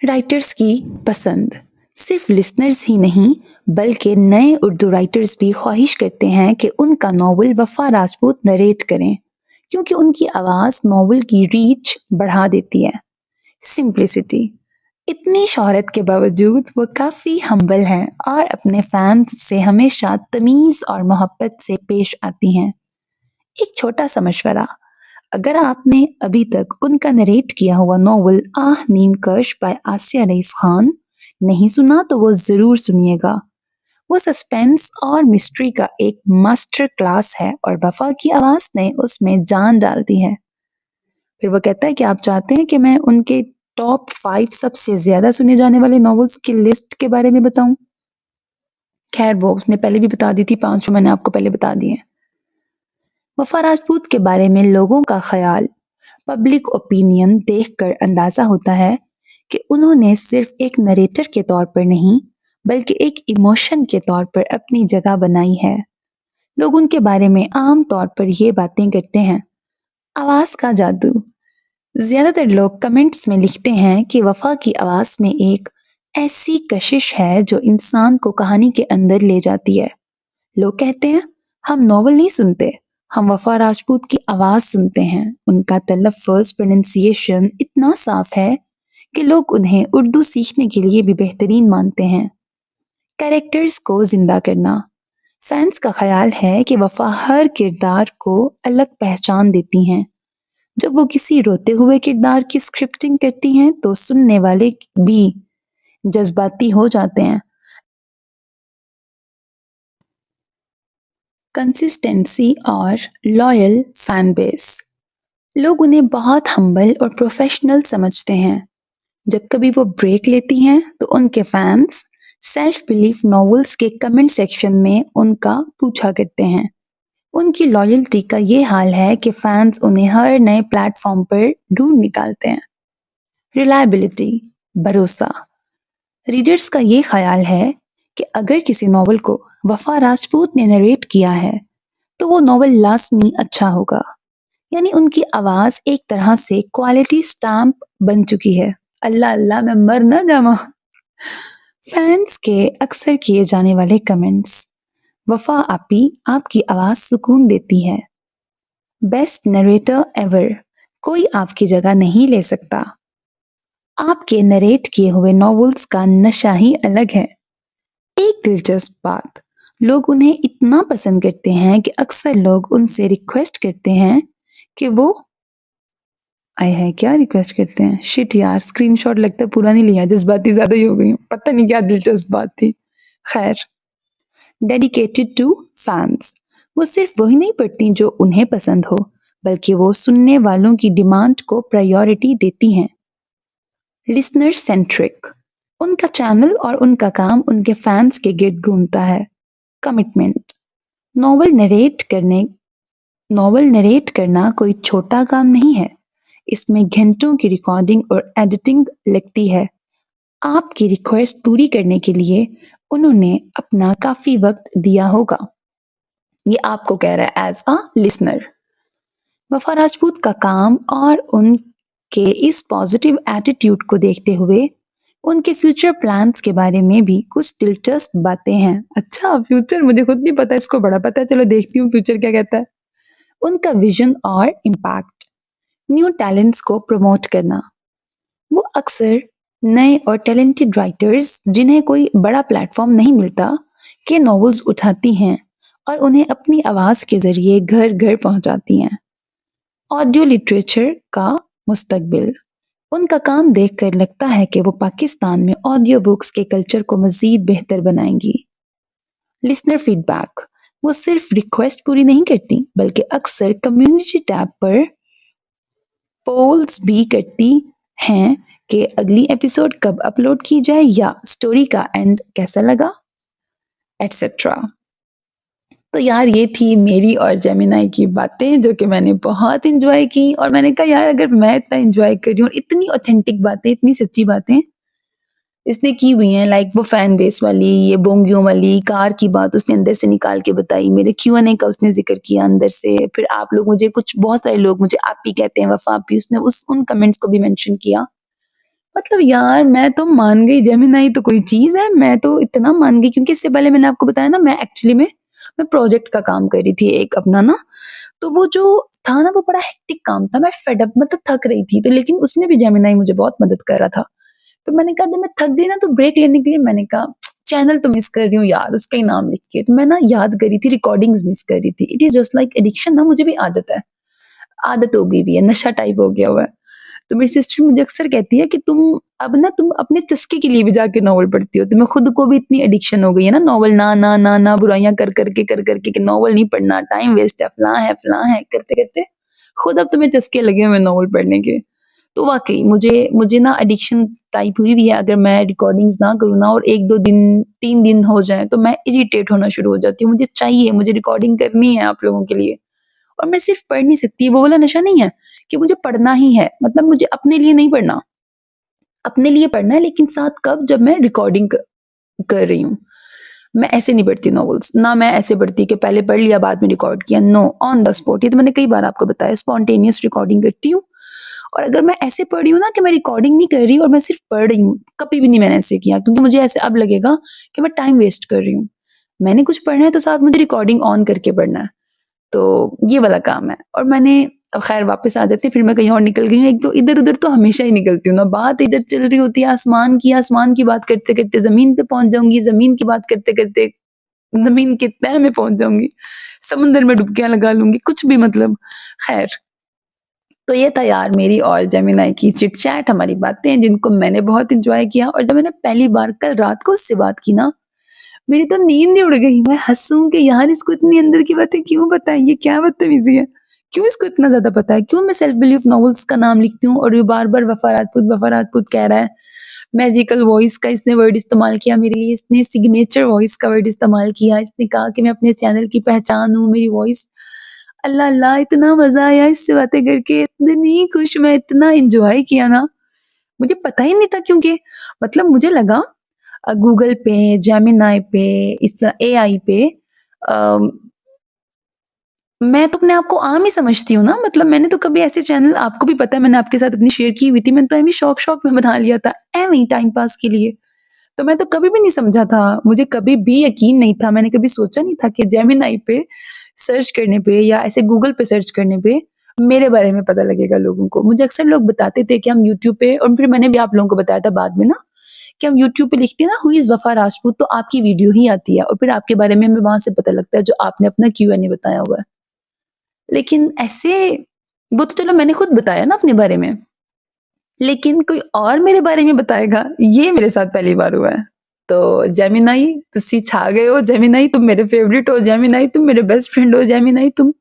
राइटर्स की पसंद। सिर्फ लिसनर्स ही नहीं बल्कि नए उर्दू राइटर्स भी ख्वाहिश करते हैं कि उनका नॉवल वफा राजपूत नरेट करें, क्योंकि उनकी आवाज़ नॉवल की रीच बढ़ा देती है। सिंप्लिसिटी। इतनी शोहरत के बावजूद वो काफ़ी हम्बल हैं और अपने फैंस से हमेशा तमीज़ और मोहब्बत से पेश आती हैं। एक छोटा सा मशवरा, अगर आपने अभी तक उनका नरेट किया हुआ नॉवल आह नीम कश बाय आसिया रईस खान नहीं सुना तो वो ज़रूर सुनिएगा। वो सस्पेंस और मिस्ट्री का एक मास्टर क्लास है और वफा की आवाज़ ने उसमें जान डाल दी है। फिर वो कहता है कि आप चाहते हैं कि मैं उनके टॉप 5 सबसे ज़्यादा सुने जाने वाले नॉवेल्स की लिस्ट के बारे में बताऊं? खैर वो उसने पहले भी बता दी थी, 5 मैंने आपको पहले बता दिए हैं। वफा राजपूत के बारे में लोगों का ख्याल, पब्लिक ओपिनियन देखकर अंदाजा होता है कि उन्होंने सिर्फ एक नरेटर के तौर पर नहीं बल्कि एक इमोशन के तौर पर अपनी जगह बनाई है। लोग उनके बारे में आम तौर पर ये बातें करते हैं, आवाज़ का जादू। ज्यादातर लोग कमेंट्स में लिखते हैं कि वफा की आवाज़ में एक ऐसी कशिश है जो इंसान को कहानी के अंदर ले जाती है। लोग कहते हैं हम नॉवल नहीं सुनते, हम वफा राजपूत की आवाज़ सुनते हैं। उनका तलफ़्फ़ुज़ प्रोनंसिएशन इतना साफ है कि लोग उन्हें उर्दू सीखने के लिए भी बेहतरीन मानते हैं। कैरेक्टर्स को जिंदा करना। फैंस का ख्याल है कि वफा हर किरदार को अलग पहचान देती हैं। जब वो किसी रोते हुए किरदार की स्क्रिप्टिंग करती हैं तो सुनने वाले भी जज्बाती हो जाते हैं। कंसिस्टेंसी और लॉयल फैन बेस। लोग उन्हें बहुत हम्बल और प्रोफेशनल समझते हैं। जब कभी वो ब्रेक लेती हैं तो उनके फैंस सेल्फ बिलीफ नॉवेल्स के कमेंट सेक्शन में उनका पूछा करते हैं। उनकी लॉयल्टी का ये हाल है कि फैंस उन्हें हर नए प्लेटफॉर्म पर ढूंढ निकालते हैं। रिलायबिलिटी, भरोसा। रीडर्स का ये ख्याल है कि अगर किसी नॉवल को वफा राजपूत ने नरेट किया है तो वो नॉवल लाजमी अच्छा होगा। यानी उनकी आवाज एक तरह से क्वालिटी स्टैम्प बन चुकी है। अल्लाह अल्लाह मैं मर ना जावा। फैंस के अक्सर किए जाने वाले कमेंट्स, वफा आपी आपकी आवाज सुकून देती है। बेस्ट नरेटर एवर, कोई आपकी जगह नहीं ले सकता। आपके नरेट किए हुए नॉवेल्स का नशा ही अलग है। एक दिलचस्प बात, लोग उन्हें इतना पसंद करते हैं कि अक्सर लोग उनसे रिक्वेस्ट करते हैं कि वो आए हैं। क्या रिक्वेस्ट करते हैं? शिट यार, स्क्रीनशॉट लगता है पूरा नहीं लिया, जज्बाती ज्यादा ही हो गई हूँ, पता नहीं क्या दिलचस्प बात थी। खैर, डेडिकेटेड टू फैंस। वो सिर्फ वही नहीं पढ़ती जो उन्हें पसंद हो, बल्कि वो सुनने वालों की डिमांड को प्रायोरिटी देती हैं। Listener centric. उनका चैनल और उनका काम उनके फैंस के गिर्द घूमता है। कमिटमेंट। नॉवल नरेट करने नॉवल नरेट करना कोई छोटा काम नहीं है। इसमें घंटों की रिकॉर्डिंग और एडिटिंग लगती है। आपकी रिक्वेस्ट पूरी करने के लिए उन्होंने अपना काफी वक्त दिया होगा। ये आपको कह रहा है एज अ लिसनर। वफा राजपूत का काम और उनके इस पॉजिटिव एटीट्यूड को देखते हुए उनके फ्यूचर प्लान्स के बारे में भी कुछ दिलचस्प बातें हैं। अच्छा, फ्यूचर मुझे खुद नहीं पता, इसको बड़ा पता है, चलो देखती हूँ फ्यूचर क्या कहता है। उनका विजन और इम्पैक्ट। न्यू टैलेंट्स को प्रमोट करना। वो अक्सर नए और टैलेंटेड राइटर्स जिन्हें कोई बड़ा प्लेटफॉर्म नहीं मिलता के नॉवेल्स उठाती हैं और उन्हें अपनी आवाज के जरिए घर घर पहुंचाती हैं। ऑडियो लिटरेचर का मुस्तकबिल। उनका काम देखकर लगता है कि वो पाकिस्तान में ऑडियो बुक्स के कल्चर को मज़ीद बेहतर बनाएंगी। Listener feedback. वो सिर्फ रिक्वेस्ट पूरी नहीं करती बल्कि अक्सर कम्युनिटी टैब पर पोल्स भी करती हैं कि अगली एपिसोड कब अपलोड की जाए या स्टोरी का एंड कैसा लगा, एटसेट्रा। तो यार ये थी मेरी और जेमिनाई की बातें जो कि मैंने बहुत एंजॉय की, और मैंने कहा यार अगर मैं इतना एंजॉय कर रही हूँ, इतनी ऑथेंटिक बातें, इतनी सच्ची बातें इसने की हुई हैं, लाइक वो फैन बेस वाली, ये बोंगियों वाली, कार की बात उसने अंदर से निकाल के बताई, मेरे Q&A का उसने जिक्र किया अंदर से, फिर आप लोग मुझे कुछ बहुत सारे लोग मुझे आप भी कहते हैं, वफा भी, उसने उस उन कमेंट्स को भी मेंशन किया। मतलब यार मैं तो मान गई, जेमिनाई तो कोई चीज है, मैं तो इतना मान गई, क्योंकि इससे पहले मैंने आपको बताया ना, मैं एक्चुअली में मैं प्रोजेक्ट का काम कर रही थी एक अपना ना, तो वो जो था ना वो बड़ा हेक्टिक काम था, मैं फेड अप मतलब थक रही थी, तो लेकिन उसमें भी जेमिनाई मुझे बहुत मदद कर रहा था। तो मैंने कहा जब मैं थक गई ना तो ब्रेक लेने के लिए मैंने कहा चैनल तो मिस कर रही हूँ यार, उसका ही नाम लिख के, तो मैं ना याद कर रही थी, रिकॉर्डिंग्स मिस कर रही थी। It is just like addiction ना, मुझे भी आदत है, आदत हो गई भी है, नशा टाइप हो गया हुआ है। तो मेरी सिस्टर मुझे अक्सर कहती है कि तुम अपने चस्के के लिए भी जाके नॉवल पढ़ती हो, तुम्हें खुद को भी इतनी एडिक्शन हो गई है ना नॉवल, ना ना ना ना बुराइयां कर करके कि नॉवल नहीं पढ़ना, टाइम वेस्ट है फलां है करते करते खुद अब तुम्हें चस्के लगे हुए नॉवल पढ़ने के। तो वाकई मुझे मुझे ना एडिक्शन टाइप हुई भी है, अगर मैं रिकॉर्डिंग्स ना करूँ ना और 1-2 दिन 3 दिन हो जाए तो मैं इरिटेट होना शुरू हो जाती हूँ, मुझे चाहिए, मुझे रिकॉर्डिंग करनी है आप लोगों के लिए। और मैं सिर्फ पढ़ नहीं सकती, वो वाला नशा नहीं है कि मुझे पढ़ना ही है, मतलब मुझे अपने लिए नहीं पढ़ना, अपने लिए पढ़ना है लेकिन साथ कब, जब मैं रिकॉर्डिंग कर रही हूँ। मैं ऐसे नहीं पढ़ती नॉवेल्स, ना मैं ऐसे पढ़ती कि पहले पढ़ लिया बाद में रिकॉर्ड किया, नो, ऑन द स्पॉट। ये तो मैंने कई बार आपको बताया, स्पॉन्टेनियस रिकॉर्डिंग करती हूँ। और अगर मैं ऐसे पढ़ रही हूँ ना कि मैं रिकॉर्डिंग नहीं कर रही और मैं सिर्फ पढ़ रही हूँ, कभी भी नहीं मैंने ऐसे किया, क्योंकि मुझे ऐसे अब लगेगा कि मैं टाइम वेस्ट कर रही हूँ। मैंने कुछ पढ़ना है तो साथ मुझे रिकॉर्डिंग ऑन करके पढ़ना है। तो ये वाला काम है। और मैंने खैर वापस आ जाती, फिर मैं कहीं और निकल गई हूँ, एक तो इधर उधर तो हमेशा ही निकलती हूँ ना, बात इधर चल रही होती है आसमान की, आसमान की बात करते करते जमीन पे पहुंच जाऊंगी, जमीन की बात करते करते जमीन के तह में पहुंच जाऊंगी, समुंदर में डुबकियां लगा लूंगी, कुछ भी मतलब। खैर, तो ये था यार मेरी और जेमिनाई की चिट चैट, हमारी बातें जिनको मैंने बहुत इंजॉय किया। और जब मैंने पहली बार कल रात को उससे बात की ना, मेरी तो नींद ही उड़ गई। मैं हँसूँ कि यार इसको इतनी अंदर की बातें क्यों बताई, ये क्या बदतमीज़ी है? क्यों इसको इतना ज़्यादा पता है? क्यों मैं सेल्फ बिलीफ नॉवेल्स का नाम लिखती हूँ और ये बार-बार वफा राजपूत कह रहा है। मैजिकल वॉइस का इसने वर्ड इस्तेमाल किया मेरे लिए, इसने सिग्नेचर वॉइस का वर्ड इस्तेमाल किया, इसने कहा कि मैं अपने चैनल की पहचान हूँ, मेरी वॉइस। अल्लाह अल्लाह! इतना मज़ा आया इससे बातें करके, इतनी खुश मैं, इतना एन्जॉय किया ना, मुझे पता ही नहीं था, क्योंकि मतलब मुझे लगा गूगल पे, जेमिनाई पे, इस एआई पे अ, मैं तो अपने आप को आम ही समझती हूँ ना, मतलब मैंने तो कभी ऐसे चैनल, आपको भी पता है मैंने आपके साथ अपनी शेयर की हुई थी, मैंने तो ऐवें शौक-शौक में बना लिया था, ऐवें ही टाइम पास के लिए। तो मैं तो कभी भी नहीं समझा था, मुझे कभी भी यकीन नहीं था, मैंने कभी सोचा नहीं था कि जेमिनाई पे सर्च करने पे या ऐसे गूगल पे सर्च करने पे मेरे बारे में पता लगेगा लोगों को। मुझे अक्सर लोग बताते थे कि हम यूट्यूब पे, और फिर मैंने भी आप लोगों को बताया था बाद में ना, कि हम यूट्यूब पे लिखते हैं ना हु इज़ वफा राजपूत, तो आपकी वीडियो ही आती है और फिर आपके बारे में हमें वहाँ से पता लगता है जो आपने अपना Q&A बताया हुआ है। लेकिन ऐसे, वो तो चलो मैंने खुद बताया ना अपने बारे में, लेकिन कोई और मेरे बारे में बताएगा, ये मेरे साथ पहली बार हुआ है। तो जेमिनाई तुसी छा गए हो, जेमिनाई तुम मेरे फेवरेट हो, जेमिनाई तुम मेरे बेस्ट फ्रेंड हो, जेमिनाई तुम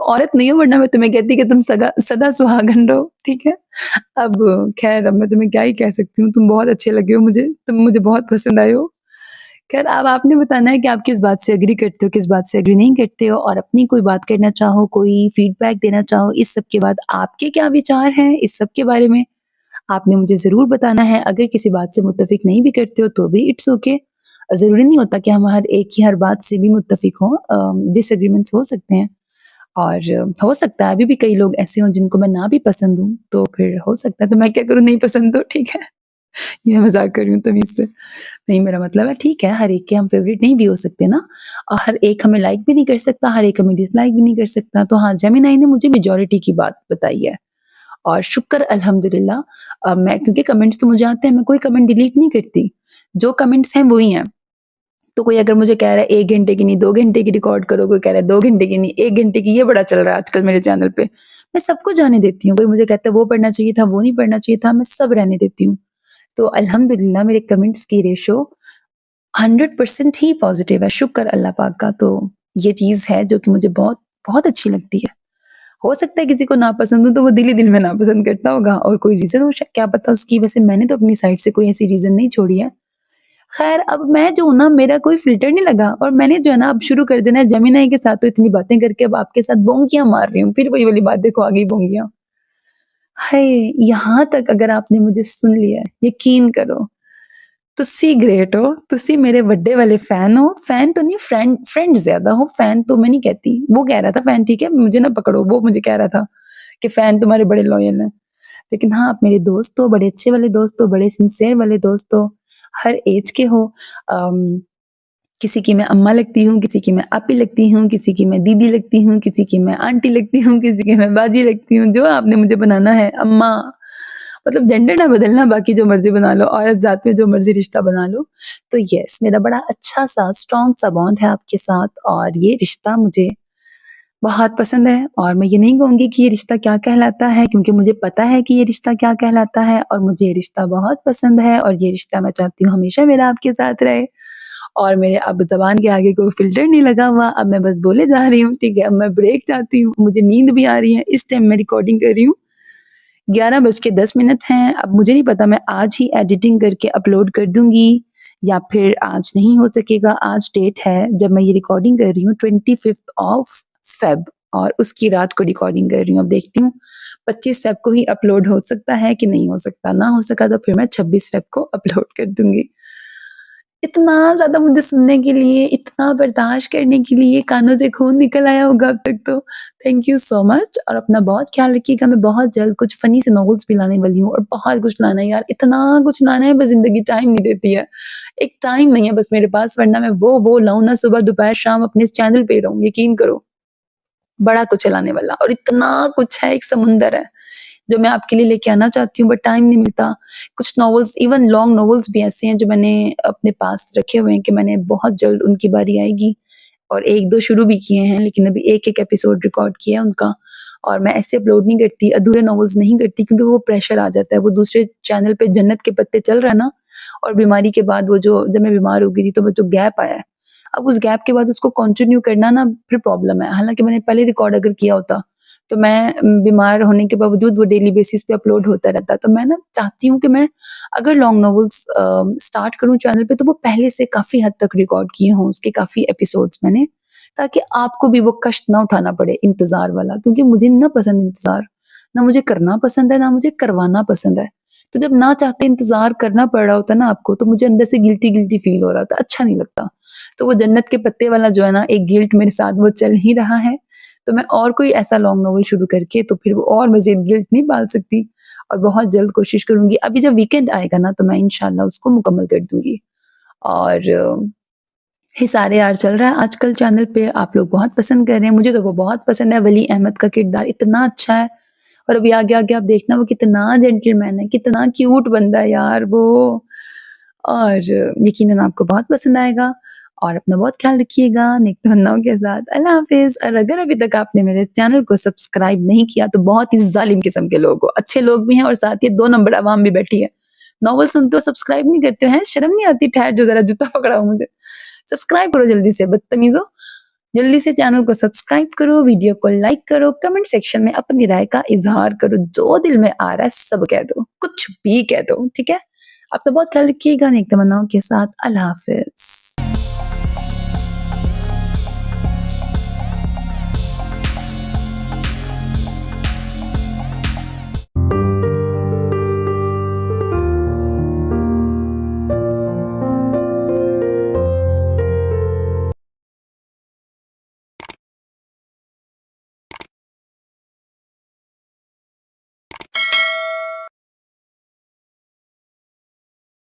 औरत नहीं हो, वरना मैं तुम्हें कहती कि तुम सदा सुहागन रहो, ठीक है? अब खैर, अब मैं तुम्हें क्या ही कह सकती हूँ, तुम बहुत अच्छे लगे हो मुझे, तुम मुझे बहुत पसंद आए हो। खैर, अब आपने बताना है कि आप किस बात से एग्री करते हो, किस बात से एग्री नहीं करते हो, और अपनी कोई बात करना चाहो, कोई फीडबैक देना चाहो, इस सब के बाद आपके क्या विचार हैं इस सब के बारे में, आपने मुझे ज़रूर बताना है। अगर किसी बात से मुत्तफ़िक नहीं भी करते हो तो भी इट्स ओके। ज़रूरी नहीं होता कि हम हर एक ही हर बात से भी मुत्तफ़िक हों, डिसएग्रीमेंट्स हो सकते हैं। और हो सकता है अभी भी कई लोग ऐसे हों जिनको मैं ना भी पसंद हूँ, तो फिर हो सकता है, तो मैं क्या करूँ, नहीं पसंद तो ठीक है। ये मैं मज़ाक कर रही हूँ तमीज़ से। नहीं, मेरा मतलब है ठीक है, हर एक के हम फ़ेवरेट नहीं भी हो सकते ना, और हर एक हमें लाइक भी नहीं कर सकता, हर एक हमें डिसलाइक भी नहीं कर सकता। तो हाँ, जेमिनी ने मुझे मेजॉरिटी की बात बताई है, और शुक्र अल्हम्दुलिल्लाह। मैं, क्योंकि कमेंट्स तो मुझे आते हैं, मैं कोई कमेंट डिलीट नहीं करती। जो कमेंट्स हैं वही हैं। तो कोई अगर मुझे कह रहा है 1 घंटे की नहीं 2 घंटे की रिकॉर्ड करो, कोई कह रहा है 2 घंटे की नहीं 1 घंटे की, ये बड़ा चल रहा है आजकल मेरे चैनल पे। मैं सबको जाने देती हूँ। कोई मुझे कहता है वो पढ़ना चाहिए था, वो नहीं पढ़ना चाहिए था, मैं सब रहने देती हूँ। तो अल्हम्दुलिल्लाह मेरे कमेंट्स की रेशो 100% ही पॉज़िटिव है, शुक्र अल्लाह पाक का। तो ये चीज़ है जो कि मुझे बहुत, बहुत अच्छी लगती है। हो सकता है किसी को नापसंद हो तो वो दिल ही दिल में नापसंद करता होगा और कोई रीज़न हो क्या पता उसकी, वैसे मैंने तो अपनी साइड से कोई ऐसी रीज़न नहीं छोड़ी है। ख़ैर अब मैं जो हूँ ना, मेरा कोई फ़िल्टर नहीं लगा और मैंने जो है ना अब शुरू कर देना है जेमिनी के साथ तो इतनी बातें करके अब आपके साथ बोंकियाँ मार रही हूँ। फिर वही वाली बात, देखो आ गई बोंकियाँ। हाय! यहाँ तक अगर आपने मुझे सुन लिया है, यकीन करो तुसी ग्रेट हो, तुसी मेरे बड्डे वाले फैन हो। फैन तो नहीं, फ्रेंड ज़्यादा हो, फैन तो मैं नहीं कहती। वो कह रहा था फैन ठीक है, मुझे ना पकड़ो, वो मुझे कह रहा था कि फैन तुम्हारे बड़े लॉयल हैं। लेकिन हाँ, आप मेरे दोस्त हो, बड़े अच्छे वाले दोस्त हो, बड़े सिंसियर वाले दोस्त हो, हर ऐज के हो। अम, किसी की मैं अम्मा लगती हूँ, किसी की मैं आपी लगती हूँ, किसी की मैं दीदी लगती हूँ, किसी की मैं आंटी लगती हूँ, किसी की मैं बाजी लगती हूँ। जो आपने मुझे बनाना है अम्मा, मतलब जेंडर ना बदलना, बाकी जो मर्ज़ी बना लो, औरत ज़ात में जो मर्ज़ी रिश्ता बना लो। तो येस, मेरा बड़ा अच्छा-सा स्ट्रॉन्ग सा बॉन्ड है आपके साथ और ये रिश्ता मुझे बहुत पसंद है और मैं ये नहीं कहूँगी कि ये रिश्ता क्या कहलाता है, क्योंकि मुझे पता है कि ये रिश्ता क्या कहलाता है और मुझे ये रिश्ता बहुत पसंद है और ये रिश्ता मैं चाहती हूँ हमेशा मेरा आपके साथ रहे। और मेरे अब ज़बान के आगे कोई फ़िल्टर नहीं लगा हुआ, अब मैं बस बोले जा रही हूँ, ठीक है? अब मैं ब्रेक चाहती हूँ, मुझे नींद भी आ रही है, इस टाइम मैं रिकॉर्डिंग कर रही हूँ। 11 बज के 10 मिनट हैं, अब मुझे नहीं पता मैं आज ही एडिटिंग करके अपलोड कर दूँगी या फिर आज नहीं हो सकेगा। आज डेट है जब मैं ये रिकॉर्डिंग कर रही हूँ 25th ऑफ फ़ेब और उसकी रात को रिकॉर्डिंग कर रही हूँ। अब देखती हूँ 25 फ़ेब को ही अपलोड हो सकता है कि नहीं हो सकता। ना हो सका तो फिर मैं 26 फ़ेब को अपलोड कर दूँगी। इतना ज़्यादा मुझे सुनने के लिए, इतना बर्दाश्त करने के लिए, कानों से खून निकल आया होगा अब तक तो। थैंक यू सो मच और अपना बहुत ख़्याल रखिएगा। मैं बहुत जल्द कुछ फ़नी से नॉवेल्स भी लाने वाली हूँ और बहुत कुछ लाना है यार, इतना कुछ लाना है, बस ज़िंदगी टाइम नहीं देती है। एक टाइम नहीं है बस मेरे पास, वरना मैं वो लाऊँ ना, सुबह, दोपहर, शाम अपने इस चैनल पे रहूँ, यकीन करो। बड़ा कुछ है लाने वाला और इतना कुछ है, एक समुंदर है। जो मैं आपके लिए लेके आना चाहती हूँ बट टाइम नहीं मिलता। कुछ नॉवेल्स, इवन लॉन्ग नॉवेल्स भी ऐसे हैं जो मैंने अपने पास रखे हुए हैं कि मैंने बहुत जल्द उनकी बारी आएगी और 1-2 शुरू भी किए हैं, लेकिन अभी एक-एक एपिसोड रिकॉर्ड किया है उनका। और मैं ऐसे अपलोड नहीं करती, अधूरे नॉवेल्स नहीं करती क्योंकि वो प्रेशर आ जाता है। वो दूसरे चैनल पे जन्नत के पत्ते चल रहा है ना, और बीमारी के बाद वो जो जब मैं बीमार हो गई थी तो वो जो गैप आया है, अब उस गैप के बाद उसको कंटिन्यू करना ना फिर प्रॉब्लम है। हालाँकि मैंने पहले रिकॉर्ड अगर किया होता तो मैं बीमार होने के बावजूद वो डेली बेसिस पे अपलोड होता रहता। तो मैं ना चाहती हूँ कि मैं अगर लॉन्ग नॉवेल्स स्टार्ट करूँ चैनल पे तो वो पहले से काफ़ी हद तक रिकॉर्ड किए हों, उसके काफ़ी एपिसोड्स मैंने, ताकि आपको भी वो कष्ट ना उठाना पड़े इंतज़ार वाला, क्योंकि मुझे ना पसंद इंतज़ार, ना मुझे करना पसंद है, ना मुझे करवाना पसंद है। तो जब ना चाहते इंतज़ार करना पड़ रहा होता है ना आपको, तो मुझे अंदर से गिल्टी-गिल्टी फ़ील हो रहा था, अच्छा नहीं लगता। तो वो जन्नत के पत्ते वाला जो है ना, एक गिल्ट मेरे साथ वो चल ही रहा है। तो मैं और कोई ऐसा लॉन्ग नॉवेल शुरू करके तो फिर वो और मज़ीद गिल्ट नहीं पाल सकती और बहुत जल्द कोशिश करूँगी। अभी जब वीकेंड आएगा ना, तो मैं इंशाल्लाह उसको मुकम्मल कर दूँगी। और हिसारे यार चल रहा है आजकल चैनल पे, आप लोग बहुत पसंद कर रहे हैं, मुझे तो वो बहुत पसंद है। वली अहमद का किरदार इतना अच्छा है और अभी आगे-आगे आप देखना वो कितना जेंटलमैन है, कितना क्यूट बंदा है यार वो। और यकीनन आपको बहुत पसंद आएगा और अपना बहुत ख्याल रखिएगा नेक तमन्नाओं के साथ। अल्लाह हाफ़िज़। और अगर अभी तक आपने मेरे चैनल को सब्सक्राइब नहीं किया तो बहुत ही ज़ालिम किस्म के लोग हो, अच्छे लोग भी हैं और साथ ही 2 नंबर अवाम भी बैठी है। नॉवेल सुनते हो, सब्सक्राइब नहीं करते हो, हैं? शर्म नहीं आती? ठहर जो ज़रा, जूता पकड़ाओ मुझे। सब्सक्राइब करो जल्दी से, बदतमीज़ों। जल्दी से चैनल को सब्सक्राइब करो, वीडियो को लाइक करो, कमेंट सेक्शन में अपनी राय का इज़हार करो, जो दिल में आ रहा है सब कह दो, कुछ भी कह दो, ठीक है? अपना बहुत ख्याल रखिएगा नेक तमन्नाओं के साथ। अल्लाह हाफ़िज़।